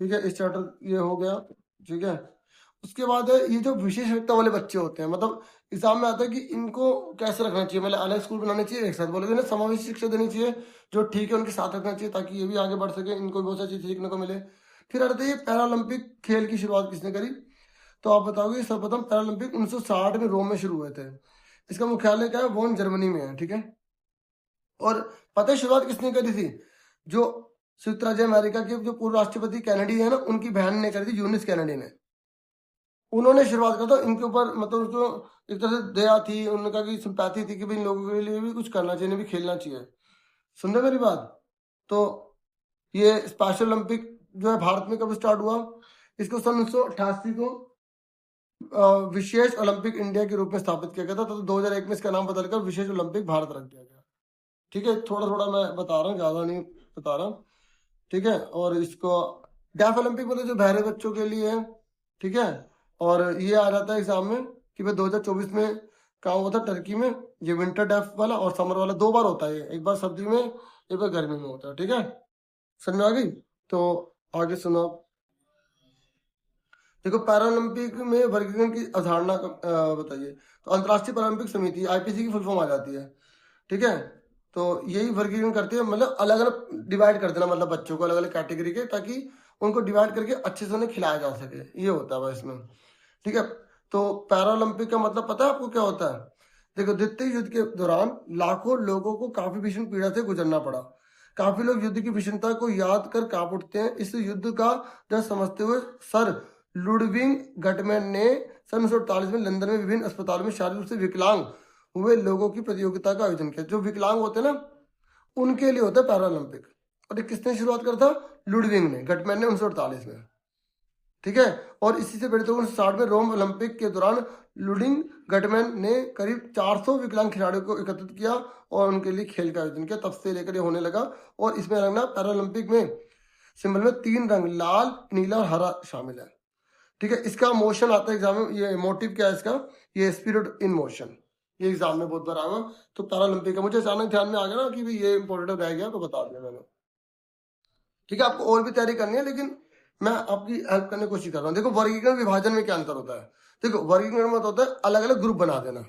ठीक है। इस चैप्टर ये हो गया, ठीक है। उसके बाद है ये जो विशेषज्ञता वाले बच्चे होते हैं, मतलब एग्जाम में आता है कि इनको कैसे रखना चाहिए, मतलब अलग स्कूल बनाने चाहिए, एक साथ बोले ना, समावेशी शिक्षा देनी चाहिए, जो ठीक है उनके साथ रखना चाहिए, ताकि ये भी आगे बढ़ सके, इनको भी बहुत सारी चीज सीखने को मिले। फिर आते हैं पैरालंपिक खेल की शुरुआत किसने करी, तो आप बताओगे। सर्वप्रथम पैरालंपिक 1960 में रोम में शुरू हुए थे। इसका मुख्यालय क्या है? वोन जर्मनी में है, ठीक है। और पता है शुरुआत किसने करी थी? जो संयुक्त राज्य अमेरिका के जो पूर्व राष्ट्रपति कैनेडी है ना, उनकी बहन ने करी थी, यूनिस कैनेडी ने। उन्होंने शुरुआत करा था इनके ऊपर, मतलब उसको एक तरह से दया थी, उन्होंने कहा कि सिंपैथी थी कि भाई इन लोगों के लिए भी कुछ करना चाहिए, इन्हें भी खेलना चाहिए। सुन रहे मेरी बात? तो ये स्पेशल ओलंपिक जो है भारत में कब स्टार्ट हुआ? इसको सन 1988 को विशेष ओलंपिक इंडिया के रूप में स्थापित किया गया था, तो 2001 में इसका नाम बदलकर विशेष ओलंपिक भारत रख दिया गया, ठीक है। थोड़ा थोड़ा मैं बता रहा हूँ, ज्यादा नहीं बता रहा, ठीक है। और इसको डेफ ओलंपिक मतलब जो बहरे बच्चों के लिए है, ठीक है। और ये आ जाता है एग्जाम में कि भाई 2024 में कहाँ हुआ था? टर्की में। ये विंटर डेफ वाला और समर वाला 2 बार होता है, एक बार सर्दी में, एक बार गर्मी में होता है, ठीक है। समझ में आ गई? तो आगे सुनो। देखो पैरालंपिक में वर्गीकरण की अवधारणा बताइए। तो अंतर्राष्ट्रीय पैरालंपिक समिति, आईपीसी की फुल फॉर्म आ जाती है, ठीक है। तो यही वर्गीकरण करते हैं, मतलब अलग अलग डिवाइड कर देना, मतलब बच्चों को अलग अलग कैटेगरी के, ताकि उनको डिवाइड करके अच्छे से उन्हें खिलाया जा सके, ये होता है बस इसमें, ठीक है। तो पैरालंपिक का मतलब पता है आपको क्या होता है? देखो द्वितीय युद्ध के दौरान लाखों लोगों को काफी भीषण पीड़ा से गुजरना पड़ा। काफी लोग युद्ध की भीषणता को याद कर कांप उठते हैं। इस युद्ध का डर समझते हुए सर लुडविग गटमैन ने सन 1948 में लंदन में विभिन्न अस्पतालों में शारीरिक रूप से विकलांग हुए लोगों की प्रतियोगिता का आयोजन किया। जो विकलांग होते हैं ना, उनके लिए होता है पैरालंपिक। और ये किसने शुरुआत करा था? लुडविग ने, गटमैन ने 1948 में, ठीक है। और इसी से बढ़ते 1960 में रोम ओलंपिक के दौरान लुडिंग गटमैन ने करीब 400 विकलांग खिलाड़ियों को एकत्रित किया और उनके लिए खेल का आयोजन किया। तब से लेकर ये होने लगा। और इसमें रंगना पैरालंपिक में सिंबल में 3 रंग लाल, नीला और हरा शामिल है, ठीक है। इसका मोशन आता है एग्जाम में, ये मोटिव क्या है इसका? ये स्पिरिट इन मोशन, ये एग्जाम में बहुत बार आएगा। तो पैरालंपिक का मुझे अचानक ध्यान में आ गया ना कि भाई ये इंपॉर्टेंट रह गया, तो बता दिया मैंने, ठीक है। आपको और भी तैयारी करनी है, लेकिन मैं आपकी हेल्प करने की कोशिश कर रहा हूँ। देखो वर्गीकरण विभाजन में क्या अंतर होता है? देखो वर्गीकरण में होता है अलग अलग ग्रुप बना देना।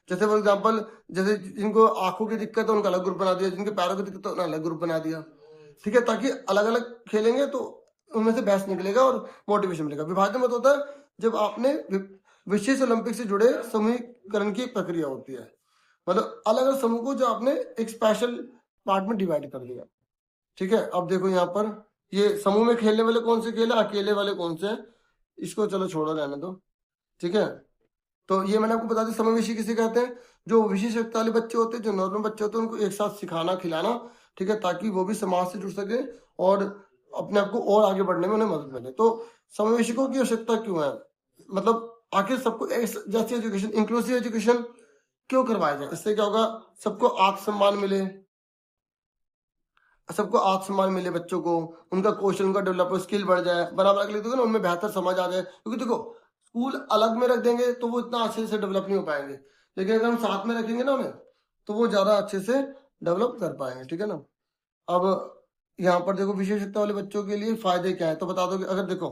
जैसे फॉर एग्जाम्पल, जैसे जिनको आंखों की दिक्कत है उनका अलग ग्रुप बना दिया, जिनके पैरों की दिक्कत है उनका अलग ग्रुप बना दिया, ठीक है। ताकि अलग अलग खेलेंगे तो उनमें से बेस्ट निकलेगा और मोटिवेशन मिलेगा। विभाजन मत होता है जब आपने विशेष ओलंपिक से जुड़े समूहीकरण की प्रक्रिया होती है, मतलब अलग अलग समूह को जो आपने एक स्पेशल पार्ट में डिवाइड कर दिया, ठीक है। अब देखो यहाँ पर ये समूह में खेलने वाले कौन से खेल है, अकेले वाले कौन से हैं, इसको चलो छोड़ो, रहने दो, ठीक है। तो ये मैंने आपको बता दिया समावेशी किसे कहते हैं। जो विशेषज्ञता वाले बच्चे होते हैं, जो नॉर्मल बच्चे होते हैं, उनको एक साथ सिखाना खिलाना, ठीक है, ताकि वो भी समाज से जुड़ सके और अपने आप को और आगे बढ़ने में उन्हें मदद मिले। तो समावेशिकों की आवश्यकता क्यों है? मतलब आखिर सबको जैसी एजुकेशन, इंक्लूसिव एजुकेशन क्यों करवाया जाए? इससे क्या होगा? सबको आत्मसम्मान मिले, सबको आत्मसम्मान मिले, बच्चों को उनका कौशल, उनका डेवलप, स्किल बढ़ जाए, बना के लिख दोगे ना, उनमें बेहतर समझ आ जाए। क्योंकि देखो स्कूल अलग में रख देंगे तो वो इतना अच्छे से डेवलप नहीं हो पाएंगे, लेकिन अगर हम साथ में रखेंगे ना उन्हें, तो वो ज्यादा अच्छे से डेवलप कर पाएंगे, ठीक है ना। अब यहाँ पर देखो विशेषज्ञता वाले बच्चों के लिए फायदे क्या है, तो बता दो कि अगर देखो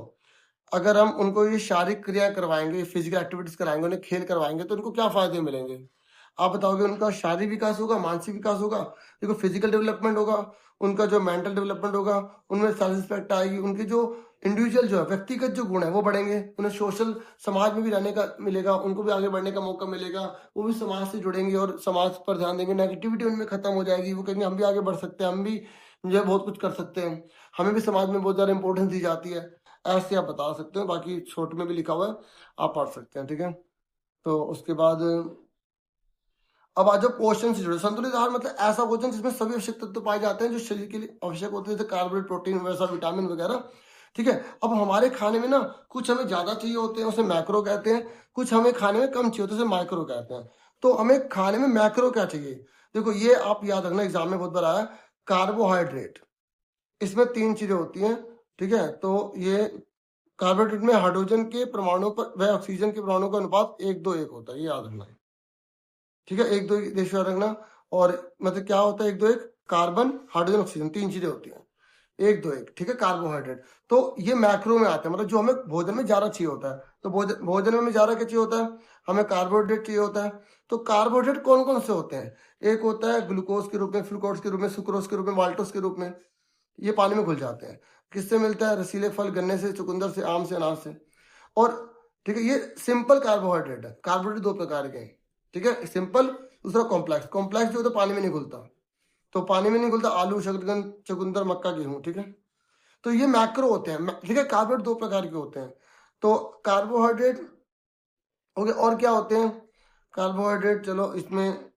अगर हम उनको ये शारीरिक क्रिया करवाएंगे, फिजिकल एक्टिविटीज कराएंगे, उन्हें खेल करवाएंगे, तो उनको क्या फायदे मिलेंगे? आप बताओगे? उनका शारीरिक विकास होगा, मानसिक विकास होगा, देखो फिजिकल डेवलपमेंट होगा, उनका जो मेंटल डेवलपमेंट होगा, उनमें सेल्फ रिस्पेक्ट आएगी, उनके जो इंडिविजुअल जो है व्यक्तिगत जो गुण है वो बढ़ेंगे, उन्हें सोशल समाज में भी रहने का मिलेगा, उनको भी आगे बढ़ने का मौका मिलेगा, वो भी समाज से जुड़ेंगे और समाज पर ध्यान देंगे, नेगेटिविटी उनमें खत्म हो जाएगी, वो कहेंगे हम भी आगे बढ़ सकते हैं, हम भी जो है बहुत कुछ कर सकते हैं, हमें भी समाज में बहुत ज़्यादा इंपॉर्टेंस दी जाती है। ऐसे आप बता सकते हो, बाकी छोटे में भी लिखा हुआ है, आप पढ़ सकते हैं, ठीक है। तो उसके बाद अब आ जाओ पोषण से जुड़े। संतुलित आहार मतलब ऐसा भोजन जिसमें सभी आवश्यक तत्व पाए जाते हैं जो शरीर के लिए आवश्यक होते हैं, जैसे कार्बोहाइड्रेट, प्रोटीन वैसा, विटामिन वगैरह, ठीक है। अब हमारे खाने में ना कुछ हमें ज्यादा चाहिए होते हैं, उसे मैक्रो कहते हैं, कुछ हमें खाने में कम चाहिए होते हैं, उसे माइक्रो कहते हैं। तो हमें खाने में मैक्रो क्या चाहिए? देखो ये आप याद रखना, एग्जाम में बहुत बार आया, कार्बोहाइड्रेट, इसमें 3 चीजें होती हैं, ठीक है। तो ये कार्बोहाइड्रेट में हाइड्रोजन के परमाणु पर व ऑक्सीजन के परमाणु का अनुपात 1:1 होता है, ये याद रखना है, ठीक है। 1:2 रेशियो याद रखना। और मतलब क्या होता है 1:1? कार्बन, हाइड्रोजन, ऑक्सीजन, 3 चीजें होती हैं, 1:1, ठीक है। कार्बोहाइड्रेट तो ये मैक्रो में आता है, मतलब जो हमें भोजन में ज्यादा चाहिए होता है। तो भोजन में हमें ज्यादा क्या चाहिए होता है? हमें कार्बोहाइड्रेट चाहिए होता है। तो कार्बोहाइड्रेट कौन कौन से होते हैं? एक होता है ग्लूकोज के रूप में, फ्रूक्टोज के रूप में, सुक्रोज के रूप में, माल्टोज के रूप में, ये पानी में घुल जाते हैं। किससे मिलता है? रसीले फल, गन्ने से, चुकंदर से, आम से, अनार से। और ठीक है, ये सिंपल कार्बोहाइड्रेट है। कार्बोहाइड्रेट 2 प्रकार के हैं, ठीक है, सिंपल, दूसरा कॉम्प्लेक्स। कॉम्प्लेक्स जो होता है पानी में नहीं घुलता, तो पानी में नहीं घुलता, आलू, शकरकंद, चुकंदर, मक्का, गेहूं, ठीक है। तो ये मैक्रो होते हैं, ठीक है। कार्बोहाइड्रेट 2 प्रकार के होते हैं। तो कार्बोहाइड्रेट हो गए, और क्या होते हैं कार्बोहाइड्रेट? चलो इसमें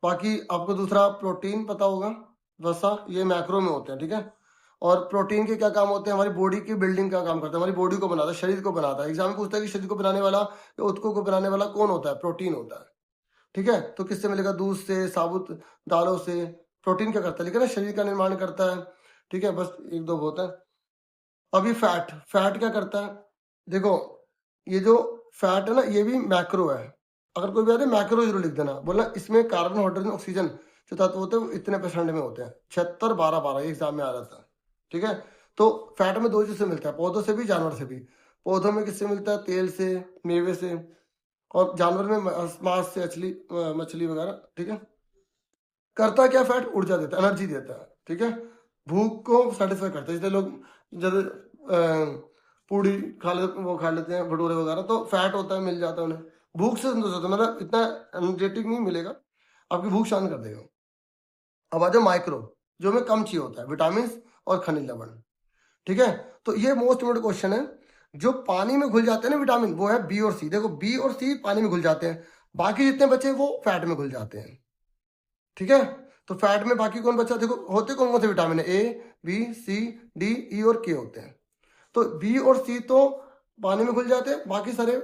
बाकी आपको दूसरा प्रोटीन पता होगा, वसा, ये मैक्रो में होते हैं, ठीक है। और प्रोटीन के क्या काम होते हैं? हमारी बॉडी की बिल्डिंग का काम करता है, हमारी बॉडी को बनाता है, शरीर को बनाता है। एग्जाम में पूछता है कि शरीर को बनाने वाला या उत्तकों को बनाने वाला कौन होता है? प्रोटीन होता है, ठीक है। तो किससे मिलेगा? दूध से, साबुत दालों से। प्रोटीन क्या करता है? लेकिन ना शरीर का निर्माण करता है, ठीक है। बस 1-2 बहुत है। अभी फैट, फैट क्या करता है? देखो ये जो फैट है ना, ये भी मैक्रो है। अगर कोई भी आए मैक्रो जरूर लिख देना, बोलना इसमें कार्बन, हाइड्रोजन, ऑक्सीजन जो तत्व होते हैं वो इतने % में होते हैं, 76, 12, 12, ये एग्जाम में आ रहा था, ठीक है। तो फैट में 2 चीज से मिलता है, पौधों से भी, जानवर से भी। पौधों में किससे मिलता है? तेल से, मेवे से। और जानवर में मांस से, मछली वगैरह, ठीक है। करता क्या फैट? ऊर्जा देता है, एनर्जी देता है, ठीक है। भूख को सेटिस्फाई करता है, इसलिए लोग जैसे पूड़ी खा ले, वो खा लेते हैं, भटूरे वगैरह, तो फैट होता है, मिल जाता है उन्हें। भूख से संतोष होता है, मतलब इतना एनर्जेटिक नहीं मिलेगा, आपकी भूख शांत कर देगा। अब आ जाओ माइक्रो, जो हमें कम चाहिए होता है, विटामिन और खनिज लवण, ठीक है। तो ये मोस्ट इम्पोर्टेंट क्वेश्चन है। जो पानी में घुल जाते हैं ना विटामिन, वो है बी और सी। देखो बी और सी पानी में घुल जाते हैं, बाकी जितने बचे वो फैट में घुल जाते हैं, ठीक है। तो फैट में बाकी कौन बचा? देखो होते कौन कौन से विटामिन है? ए, बी, सी, डी, ई और के होते हैं। तो बी और सी तो पानी में घुल जाते हैं, बाकी सारे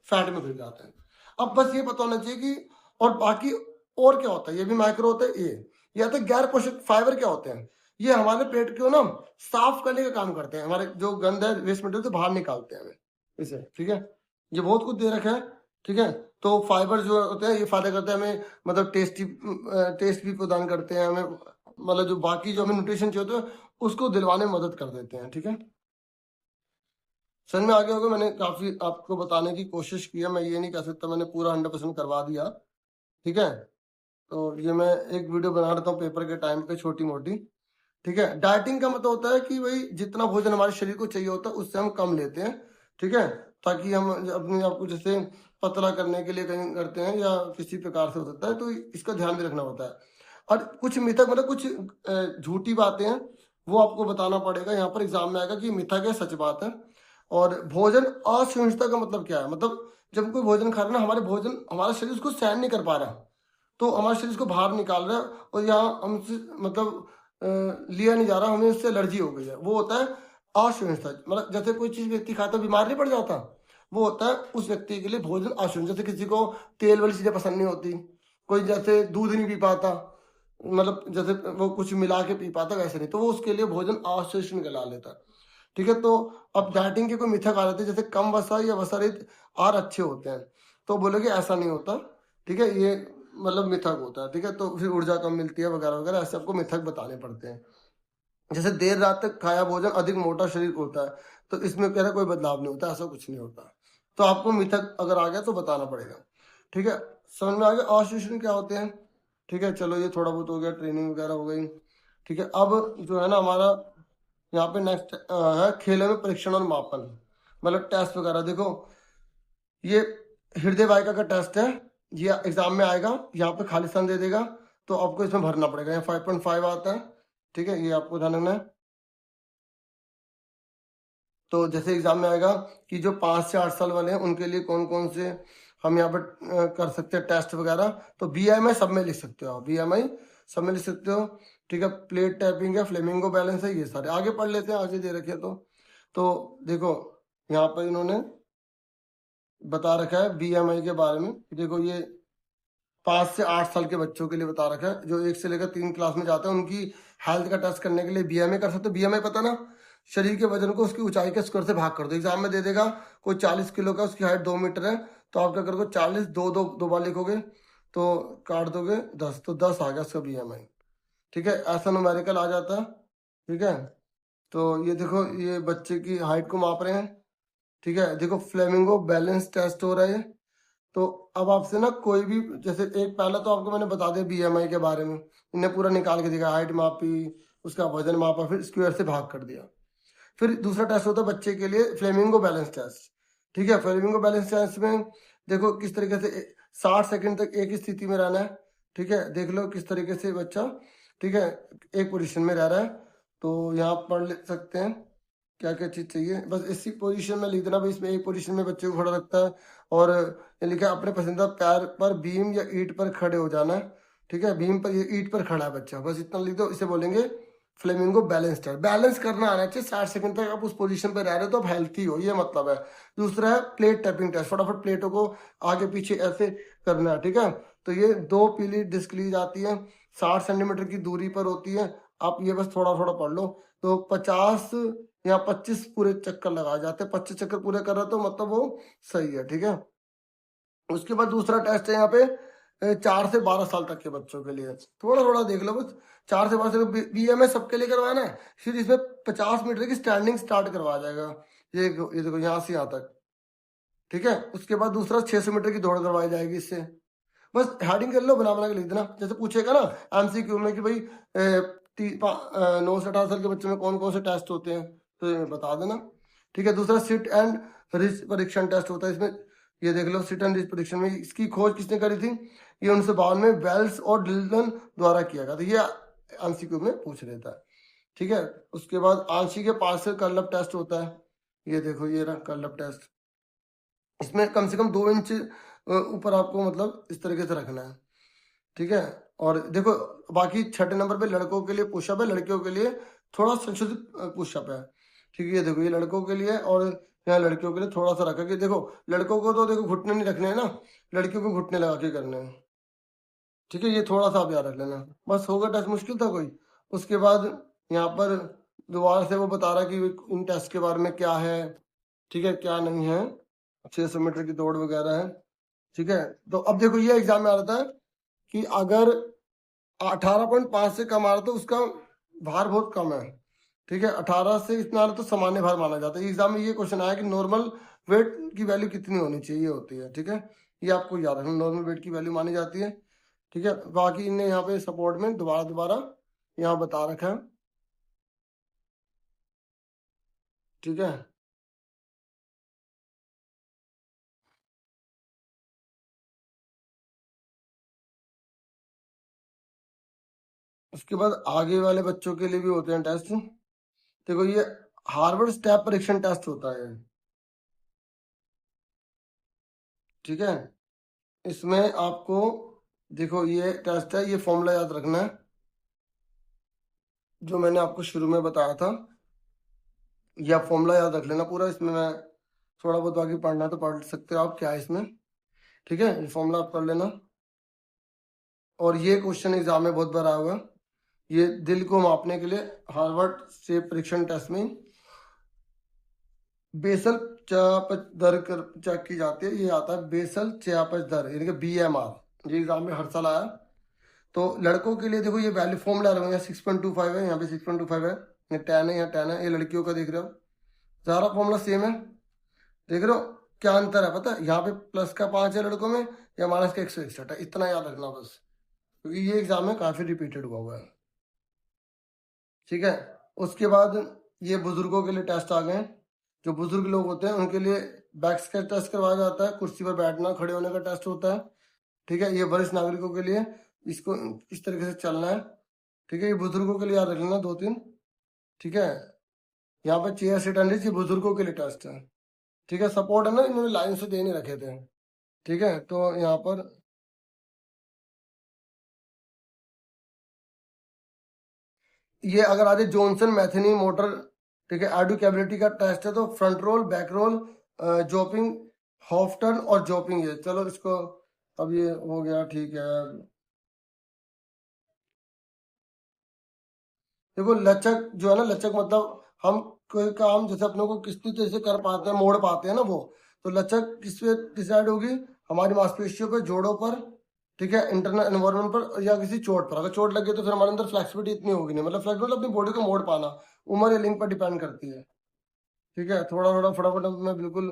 फैट में घुल जाते हैं। अब बस ये पता होना चाहिए कि और बाकी और क्या होता है? ये भी माइक्रो होता है। ये आता है गैर पोषक फाइबर। क्या होते हैं? ये हमारे पेट को ना साफ करने का काम करते हैं, हमारे जो गंदा वेस्ट मटेरियल से बाहर निकालते हैं हमें इसे, ठीक है। ये बहुत कुछ दे रखा है, ठीक है। तो फाइबर जो होते हैं ये फायदा करते हैं हमें, मतलब टेस्ट भी प्रदान करते हैं हमें, मतलब जो बाकी जो हमें न्यूट्रिशन चाहिए होता है उसको दिलवाने में मदद कर देते हैं, ठीक है। समझ में आ गया होगा, मैंने काफी आपको बताने की कोशिश की है, मैं ये नहीं कह सकता मैंने पूरा 100% करवा दिया, ठीक है। तो ये मैं एक वीडियो बना रहता हूँ पेपर के टाइम पे, छोटी मोटी, ठीक है। डाइटिंग का मतलब होता है कि भाई जितना भोजन हमारे शरीर को चाहिए होता है उससे हम कम लेते हैं, ठीक है, ताकि हम अपने आप को जैसे पतला करने के लिए कहीं करते हैं या किसी प्रकार से हो सकता है, तो इसका ध्यान भी रखना होता है। और कुछ मिथक, मतलब कुछ झूठी बातें हैं, वो आपको बताना पड़ेगा, यहाँ पर एग्जाम में आएगा कि मिथक है, सच बात है। और भोजन असहिष्णुता का मतलब क्या है? मतलब जब कोई भोजन खा रहा है ना, हमारे भोजन, हमारा शरीर उसको सहन नहीं कर पा रहा, तो हमारे शरीर को बाहर निकाल रहा है और यहाँ हमसे मतलब लिया नहीं जा रहा, हमें उससे एलर्जी हो गई है, वो होता है असहिष्णुता। मतलब जैसे कोई चीज व्यक्ति खाता बीमार नहीं पड़ जाता, वो होता है उस व्यक्ति के लिए भोजन असहिष्णु। जैसे किसी को तेल वाली चीजें पसंद नहीं होती, कोई जैसे दूध नहीं पी पाता, मतलब जैसे वो कुछ मिला के पी पाता, वैसे नहीं, तो वो उसके लिए भोजन असहिष्णु कहला लेता है, ठीक है। तो अब डाइटिंग के कोई मिथक आ जाते हैं, जैसे कम वसा या वसा रहित आहार अच्छे होते हैं, तो बोलोगे ऐसा नहीं होता, ठीक है, ये मतलब मिथक होता है, ठीक है। तो फिर ऊर्जा कम मिलती है वगैरह वगैरह, ऐसे आपको मिथक बताने पड़ते हैं। जैसे देर रात तक खाया भोजन अधिक मोटा शरीर होता है, तो इसमें कह रहा कोई बदलाव नहीं होता, ऐसा कुछ नहीं होता। तो आपको मिथक अगर आ गया तो बताना पड़ेगा, ठीक है। समझ में आ गया ऑसिलेशन क्या होते हैं, ठीक है। चलो ये थोड़ा बहुत हो गया, ट्रेनिंग वगैरह हो गई, ठीक है। अब जो है ना हमारा यहाँ पे नेक्स्ट है खेलों में परीक्षण और मापन, मतलब टेस्ट वगैरह। देखो ये हृदय वाहिका का टेस्ट है, ये एग्जाम में आएगा, यहाँ पे खालिस्तान दे देगा, तो आपको इसमें भरना पड़ेगा। यहाँ 5.5 आता है, ठीक है, ये आपको ध्यान रखना है। तो जैसे एग्जाम में आएगा कि जो 5 से 8 साल वाले हैं उनके लिए कौन कौन से हम यहाँ पर कर सकते हैं टेस्ट वगैरह, तो BMI सब में लिख सकते हो आप, BMI सब में लिख सकते हो, ठीक है। प्लेट टैपिंग है, फ्लेमिंगो बैलेंस है, ये सारे आगे पढ़ लेते हैं, आगे दे रखे हैं। तो देखो यहाँ पर इन्होंने बता रखा है BMI के बारे में। देखो ये 5 से 8 साल के बच्चों के लिए बता रखा है, जो 1 से लेकर 3 क्लास में जाते हैं उनकी हेल्थ का टेस्ट करने के लिए BMI कर सकते हो। BMI पता ना, शरीर के वजन को उसकी ऊंचाई के स्क्वायर से भाग कर दो। एग्जाम में दे देगा कोई 40 किलो का, उसकी हाइट 2 मीटर है, तो आप क्या करोगे 40 दो बार लिखोगे तो काट दोगे 10, तो 10 आ गया उसका BMI, ठीक है। ऐसा न्यूमेरिकल आ जाता है, ठीक है। तो ये देखो ये बच्चे की हाइट को माप रहे हैं, ठीक है। देखो फ्लेमिंगो बैलेंस टेस्ट हो रहा है। तो अब आपसे ना कोई भी, जैसे एक पहला तो आपको मैंने बता दिया BMI के बारे में, इन्हें पूरा निकाल के दिखा, हाइट मापी, उसका वजन मापा, फिर स्क्वायर से भाग कर दिया। फिर दूसरा टेस्ट होता है बच्चे के लिए फ्लेमिंगो बैलेंस टेस्ट, ठीक है। फ्लेमिंगो बैलेंस टेस्ट में देखो किस तरीके से 60 सेकंड तक एक ही स्थिति में रहना है, ठीक है। देख लो किस तरीके से बच्चा, ठीक है, एक पोजीशन में रह रहा है। तो यहाँ पढ़ ले सकते हैं क्या क्या चीज चाहिए, बस इसी पोजीशन में लिख देना भाई, इसमें एक पोजीशन में बच्चे को खड़ा रखता है, और ये लिखा है अपने पसंदीदा पैर पर बीम या ईंट पर खड़े हो जाना है, ठीक है। बीम पर, ये ईंट पर खड़ा है बच्चा, बस इतना लिख दो। इसे बोलेंगे फ्लेमिंगो बैलेंस टेस्ट। बैलेंस करना आना चाहिए, 60 सेकंड तक आप उस पोजीशन पर रह रहे हो तो आप हेल्थी हो, ये मतलब है। दूसरा है प्लेट टैपिंग टेस्ट, फटाफट प्लेटों को आगे पीछे ऐसे करना है, ठीक है। तो ये 2 पीली डिस्क ली जाती है, 60 सेंटीमीटर की दूरी पर होती है। आप ये बस थोड़ा थोड़ा पढ़ लो। तो 50 या 25 पूरे चक्कर लगाए जाते हैं, 25 चक्कर पूरे कर रहे तो मतलब वो सही है, ठीक है। उसके बाद दूसरा टेस्ट है यहाँ पे 4 से 12 साल तक के बच्चों के लिए, थोड़ा थोड़ा देख लो बस। 4 से 12 साल BMI सबके लिए करवाना है, फिर इसमें 50 मीटर की स्टैंडिंग स्टार्ट करवाया जाएगा, ये देखो यहाँ से यहाँ तक, ठीक है। उसके बाद दूसरा 600 मीटर की दौड़ करवाई जाएगी इससे। बस हेडिंग कर लो, बना बना के लिख देना। जैसे पूछेगा ना MCQ में कि भाई 9 से 18 साल के बच्चों में कौन कौन से टेस्ट होते हैं, तो ये बता देना, ठीक है। दूसरा सिट एंड रिच परीक्षण टेस्ट होता है इसमें, ये देख लो सिट एंड रिच परीक्षण में इसकी खोज किसने करी थी, ये 1952 में वेल्स और डिल्टन द्वारा किया गया था, ये MCQ में पूछ लेता है, ठीक है। उसके बाद आंशिक या पार्शियल कर्लअप टेस्ट होता है, ये देखो ये रहा कर्लअप टेस्ट। इसमें कम से कम 2 इंच ऊपर आपको मतलब इस तरीके से रखना है, ठीक है। और देखो बाकी 6 नंबर पे लड़कों के लिए पुशअप है, लड़कियों के लिए थोड़ा संशोधित पुशअप है, ठीक है। ये देखो ये लड़कों के लिए और यहाँ लड़कियों के लिए थोड़ा सा रखा कि देखो लड़कों को तो देखो घुटने नहीं रखने हैं ना, लड़कियों को घुटने लगा के करने हैं, ठीक है। ये थोड़ा सा आप याद रख लेना, बस होगा। टेस्ट मुश्किल था कोई। उसके बाद यहाँ पर दोबारा से वो बता रहा कि इन टेस्ट के बारे में क्या है, ठीक है, क्या नहीं है। 600 मीटर की दौड़ वगैरह है, ठीक है। तो अब देखो ये एग्जाम में आ रहा था कि अगर 18.5 से कम आ रहा तो उसका भार बहुत कम है, ठीक है। 18 से इतना आ रहा तो सामान्य भार माना जाता है। एग्जाम में ये क्वेश्चन आया कि नॉर्मल वेट की वैल्यू कितनी होनी चाहिए होती है, ठीक है। ये आपको याद रखना, नॉर्मल वेट की वैल्यू मानी जाती है, ठीक है। बाकी इन्हें यहाँ पे सपोर्ट में दोबारा दोबारा यहाँ बता रखा है, ठीक है। उसके बाद आगे वाले बच्चों के लिए भी होते हैं टेस्ट। देखो ये हार्वर्ड स्टेप परीक्षण टेस्ट होता है, ठीक है। इसमें आपको देखो ये टेस्ट है, ये फॉर्मूला याद रखना है जो मैंने आपको शुरू में बताया था, या फॉर्मूला याद रख लेना पूरा। इसमें मैं थोड़ा बहुत बाकी पढ़ना तो पढ़ सकते हो आप क्या है इसमें, ठीक है। ये फॉर्मूला आप कर लेना। और ये क्वेश्चन एग्जाम में बहुत बार आया हुआ, ये दिल को मापने के लिए हार्वर्ड से परीक्षण टेस्ट में बेसल चयापचय दर चेक की जाती है, ये आता है बेसल चयापचय दर यानी कि BMR, ये एग्जाम में हर साल आया। तो लड़कों के लिए देखो ये वैल्यू फॉर्मूला 6.25 है, यहाँ पे 6.25 है, ये 10 है, यहाँ 10 है। ये लड़कियों का देख रहे हो सारा फॉर्मूला सेम है, देख रहे हो क्या अंतर है पता है, यहाँ पे प्लस का 5 है लड़कों में या माइनस का 161 है, इतना याद रखना बस, क्योंकि ये एग्जाम में काफी रिपीटेड हुआ है। ठीक है, उसके बाद ये बुजुर्गों के लिए टेस्ट आ गए हैं। जो बुजुर्ग लोग होते हैं उनके लिए बैक स्क्वाट टेस्ट करवाया जाता है, कुर्सी पर बैठना खड़े होने का टेस्ट होता है। ठीक है, ये वरिष्ठ नागरिकों के लिए इसको इस तरीके से चलना है। ठीक है, ये बुजुर्गों के लिए याद रख लेना 2-3। ठीक है, यहाँ पे चेयर सीट एंड ये बुजुर्गों के लिए टेस्ट है। ठीक है, सपोर्ट है ना, इन्होंने लाइन से दे नहीं रखे थे। ठीक है, तो यहाँ पर ये अगर आज जॉनसन मैथनी मोटर, ठीक है, एडुकेबिलिटी का टेस्ट है, तो front roll, back roll, jumping, half turn और जॉपिंग, ये चलो इसको अब ये हो गया। ठीक है, देखो लचक जो है ना, लचक मतलब हम कोई काम जैसे अपने को किस तरीके से कर पाते हैं, मोड़ पाते हैं ना वो, तो लचक किस पे डिसाइड होगी, हमारी मांसपेशियों पे, जोड़ों पर, ठीक है, इंटरनल एनवायरनमेंट पर या किसी चोट पर। अगर चोट लगे तो फिर हमारे अंदर फ्लेक्सिबिलिटी इतनी होगी नहीं, मतलब फ्लेक्सिबिलिटी अपनी बॉडी को मोड़ पाना, उम्र या लिंग पर डिपेंड करती है। ठीक है, थोड़ा थोड़ा फटाफट मैं बिल्कुल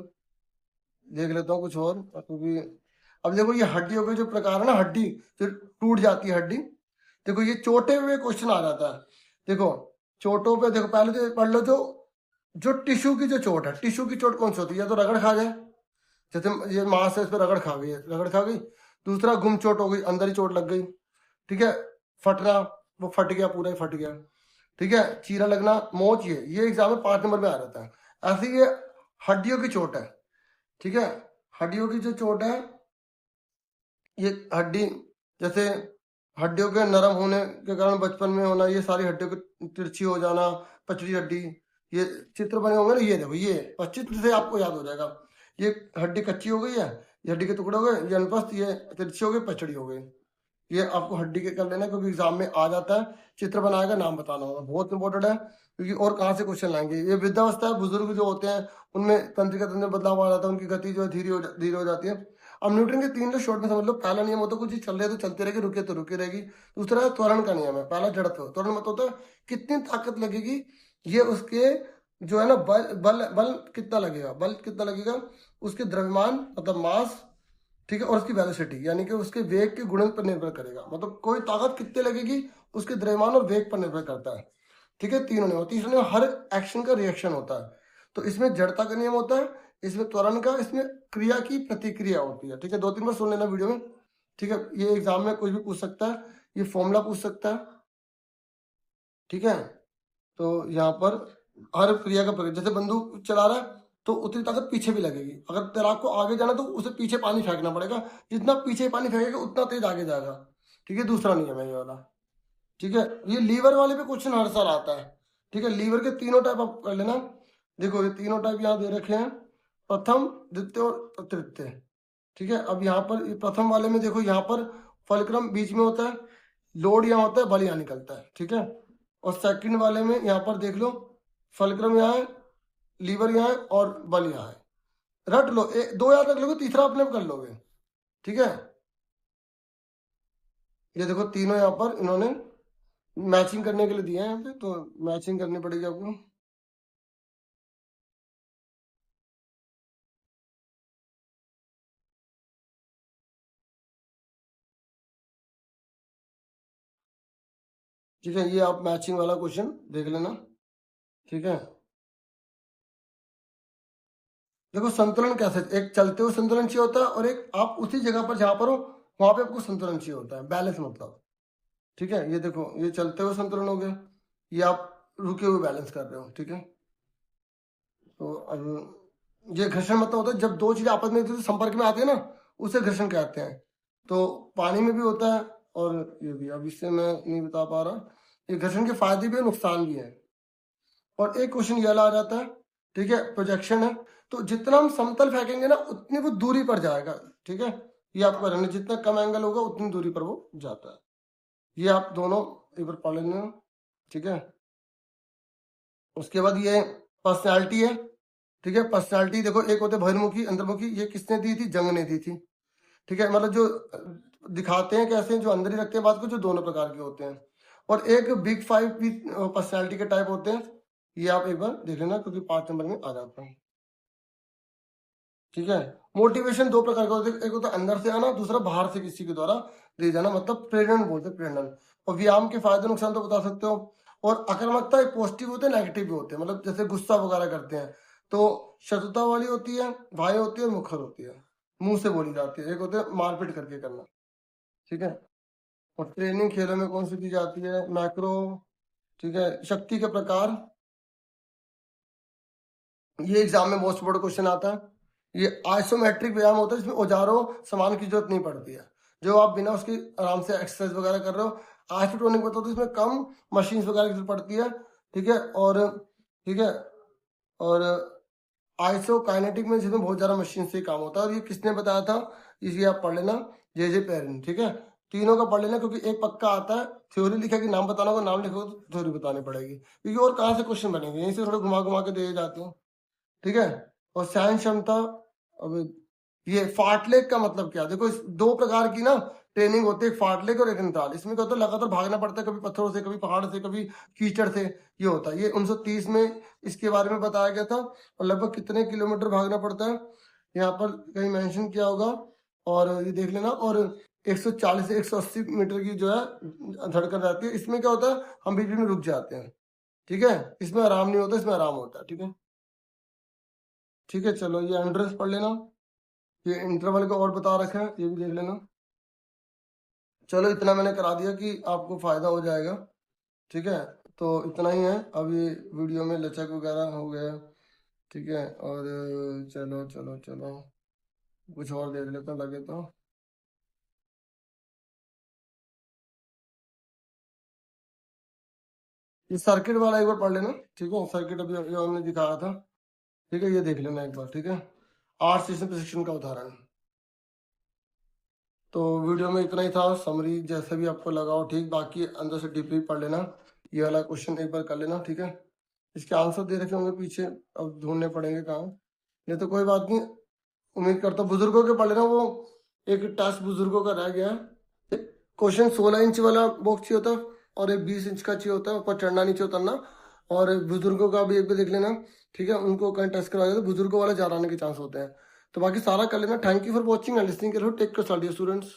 देख लेता हूँ कुछ और, क्योंकि अब देखो ये हड्डियों के जो प्रकार है ना, हड्डी जो टूट जाती है हड्डी, देखो ये चोटे हुए क्वेश्चन आ जाता है। देखो चोटों पे देखो, पहले तो पढ़ लो जो जो टिश्यू की जो चोट है, टिश्यू की चोट कौन सी होती है, या तो रगड़ खा जाए, जैसे ये मांस है इस पर रगड़ खा गई, रगड़ खा गई। दूसरा गुम चोट हो गई, अंदर ही चोट लग गई। ठीक है, फटना, वो फट गया, पूरा ही फट गया। ठीक है, चीरा लगना, मोच, ये एग्जाम में 5 नंबर में आ जाता है। ऐसे ये हड्डियों की चोट है। ठीक है, हड्डियों की जो चोट है, ये हड्डी जैसे हड्डियों के नरम होने के कारण बचपन में होना, ये सारी हड्डियों की तिरछी हो जाना, पचड़ी हड्डी, ये चित्र बने होंगे ना, ये देखो ये चित्र से आपको याद हो जाएगा। ये हड्डी कच्ची हो गई है, ये हड्डी के टुकड़े हो गए, ये अनपस्थ, ये तिरछी हो गई, पचड़ी हो गई। ये आपको हड्डी के कर लेना, क्योंकि एग्जाम में आ जाता है, चित्र बनाएगा, नाम बताना होगा, बहुत इंपॉर्टेंट है, क्योंकि और कहाँ से क्वेश्चन लाएंगे। ये वृद्धावस्था है, बुजुर्ग जो होते हैं उनमें तंत्रिका तंत्र में बदलाव आ जाता है, उनकी गति जो है धीरे हो जाती है। अब न्यूटन के 3 शॉर्ट में समझ लो। पहला नियम होता है कुछ चीज चल रही है तो चलती रहेगी, रुके तो रुकी रहेगी। दूसरा है त्वरण का नियम है, पहला जड़त्व, त्वरण मतलब होता है कितनी ताकत लगेगी, ये उसके जो है ना बल बल बल कितना लगेगा, बल कितना लगेगा उसके द्रव्यमान मतलब मास, ठीक है, और उसकी वेलोसिटी यानी कि उसके वेग के गुणन पर निर्भर करेगा, मतलब कोई ताकत कितने लगेगी उसके द्रव्यमान और वेग पर निर्भर करता है। ठीक है, तीनों नियम। तीसरा नियम, हर एक्शन का रिएक्शन होता है, तो इसमें जड़ता का नियम होता है, इसमें त्वरण का, इसमें क्रिया की प्रतिक्रिया होती है। ठीक है, 2-3 बार सुन लेना वीडियो में। ठीक है, ये एग्जाम में कुछ भी पूछ सकता है, ये फॉर्मूला पूछ सकता है। ठीक है, तो यहाँ पर हर क्रिया का प्रकार, जैसे बंदूक चला रहा है तो उतनी ताकत पीछे भी लगेगी, अगर तैराक को आगे जाना तो उसे पीछे पानी फेंकना पड़ेगा, जितना पीछे पानी फेंकेगा उतना तेज आगे जाएगा। ठीक है, दूसरा नियम है ये वाला। ठीक है, ये लीवर वाले पे क्वेश्चन हर साल आता है। ठीक है, लीवर के तीनों टाइप आप कर लेना। देखो ये तीनों टाइप यहाँ दे रखे हैं, प्रथम, द्वितीय और तृतीय। ठीक है, अब यहाँ पर प्रथम वाले में देखो, यहाँ पर फलक्रम बीच में होता है, लोड यहाँ होता है, बल यहाँ निकलता है। ठीक है, और सेकंड वाले में यहाँ पर देख लो, फलक्रम यहाँ है, लीवर यहाँ है और बल यहाँ है। रट लो, 2 याद रख लोगे, तीसरा अपने आप कर लोगे। ठीक है, ये देखो तीनों यहाँ पर इन्होंने मैचिंग करने के लिए दिया है यहाँ पे, तो मैचिंग करनी पड़ेगी आपको। ठीक है, ये आप मैचिंग वाला क्वेश्चन देख लेना। ठीक है, देखो संतुलन कैसे, एक चलते हुए संतुलन चाहिए होता है और एक आप उसी जगह पर जहां पर हो वहां पे आपको संतुलन चाहिए होता है, बैलेंस मतलब। ठीक है, ये देखो ये चलते हुए संतुलन हो गया, ये आप रुके हुए बैलेंस कर रहे हो। ठीक है, तो अब ये घर्षण मतलब होता है जब 2 चीजें आपस में एक दूसरे संपर्क में आती है ना, उसे घर्षण कहते हैं। तो पानी में भी होता है और ये भी, अब इससे मैं नहीं बता पा रहा। ये घर्षण के फायदे भी है, नुकसान भी है। और एक क्वेश्चन ये आ जाता है, ठीक है, प्रोजेक्शन है, तो जितना हम समतल फेंकेंगे ना उतनी वो दूरी पर जाएगा। ठीक है, ये आपको रहना, जितना कम एंगल होगा उतनी दूरी पर वो जाता है। ये आप दोनों एक बार पढ़ लेना। ठीक है, उसके बाद ये पर्सनैलिटी है। ठीक है, पर्सनैलिटी देखो, एक होते बहिर्मुखी, अंतर्मुखी, ये किसने दी थी, जंग ने दी थी। ठीक है, मतलब जो दिखाते हैं कैसे, जो अंदर ही रखते हैं बात को, जो दोनों प्रकार के होते हैं। और एक बिग 5 भी पर्सनैलिटी के टाइप होते हैं। ये आप एक बार देख लेना क्योंकि 5 नंबर में आ जाता है। ठीक है, मोटिवेशन दो प्रकार का होता है, एक होता है अंदर से आना, दूसरा बाहर से किसी के द्वारा दे जाना, मतलब प्रेरण बोलते हैं, प्रेरण। और व्यायाम के फायदे नुकसान तो बता सकते हो। और आक्रामकता एक पॉजिटिव होते हैं, नेगेटिव भी होते हैं, मतलब जैसे गुस्सा वगैरह करते हैं तो शत्रुता वाली होती है, वाय होती है और मुखर होती है, मुंह से बोली जाती है। एक होते हैं मारपीट करके करना। ठीक है, और ट्रेनिंग खेलों में कौन सी दी जाती है, मैक्रो। ठीक है, शक्ति के प्रकार, ये एग्जाम में मोस्ट इंपोर्टेंट क्वेश्चन आता है। ये आइसोमेट्रिक व्यायाम होता है, इसमें औजारों सामान की जरूरत नहीं पड़ती है, जो आप बिना उसकी आराम से एक्सरसाइज वगैरह कर रहे हो। आइसोटोनिक होता है तो इसमें कम मशीन्स वगैरह की जरूरत पड़ती है। ठीक है, और ठीक है, और आइसोकाइनेटिक में जिसमें बहुत ज्यादा मशीन से काम होता है। और ये किसने बताया था, इसे आप पढ़ लेना, जे पेरिन। ठीक है, तीनों का पढ़ लेना क्योंकि एक पक्का आता है, थ्योरी लिखा कि नाम बताना होगा, नाम लिखोगे तो थ्योरी बतानी पड़ेगी, क्योंकि और कहाँ से क्वेश्चन बनेंगे, यहीं से थोड़ा घुमा घुमा के दे जाते हैं। ठीक है, और सहन क्षमता। अब ये फाटलेग का मतलब क्या, देखो इस दो प्रकार की ना ट्रेनिंग होती है, एक फाटलेग और एक अंतराल। इसमें क्या होता है, लगातार भागना पड़ता है, कभी पत्थरों से, कभी पहाड़ से, कभी कीचड़ से। ये होता है, ये 1930 में इसके बारे में बताया गया था। और लगभग कितने किलोमीटर भागना पड़ता है, यहाँ पर कहीं मेंशन किया होगा, और ये देख लेना। और 140 से 180 मीटर की जो है धड़कन रहती है। इसमें क्या होता है, हम बीच बीच में रुक जाते हैं। ठीक है, इसमें आराम नहीं होता, इसमें आराम होता है। ठीक है, ठीक है, चलो ये एंड्रेस पढ़ लेना, ये इंटरवल का और बता रखा है, ये भी देख लेना। चलो इतना मैंने करा दिया कि आपको फायदा हो जाएगा। ठीक है, तो इतना ही है। अब ये वीडियो में लचक वगैरह हो गया। ठीक है, और चलो चलो चलो कुछ और देख लेता लगे तो। ये सर्किट वाला एक बार पढ़ लेना। ठीक है, सर्किट अभी अभी हमने दिखाया था। ठीक है, ये देख लेना एक बार। ठीक है, आठ सेशन प्रशिक्षण का उदाहरण। तो वीडियो में इतना ही था, समरी जैसे भी आपको लगा हो ठीक, बाकी अंदर से डीपली पढ़ लेना। ये वाला क्वेश्चन एक बार कर लेना। ठीक है, इसके आंसर दे रखे होंगे पीछे, अब ढूंढने पड़ेंगे कहाँ। नहीं तो कोई बात नहीं, उम्मीद करता हूँ बुजुर्गों के पढ़ लेना। वो एक टेस्ट बुजुर्गों का रह गया है, क्वेश्चन 16 इंच वाला बॉक्स चाहिए होता है और एक 20 इंच का चाहिए होता है, ऊपर चढ़ना नीचे उतरना। और बुजुर्गों का भी एक बार देख लेना। ठीक है, उनको कहीं टेस्ट करवाया तो बुजुर्गों वाले ज्यादा आने के चांस होते हैं। तो बाकी सारा कर लेना। Thank you for watching and listening. Take care students.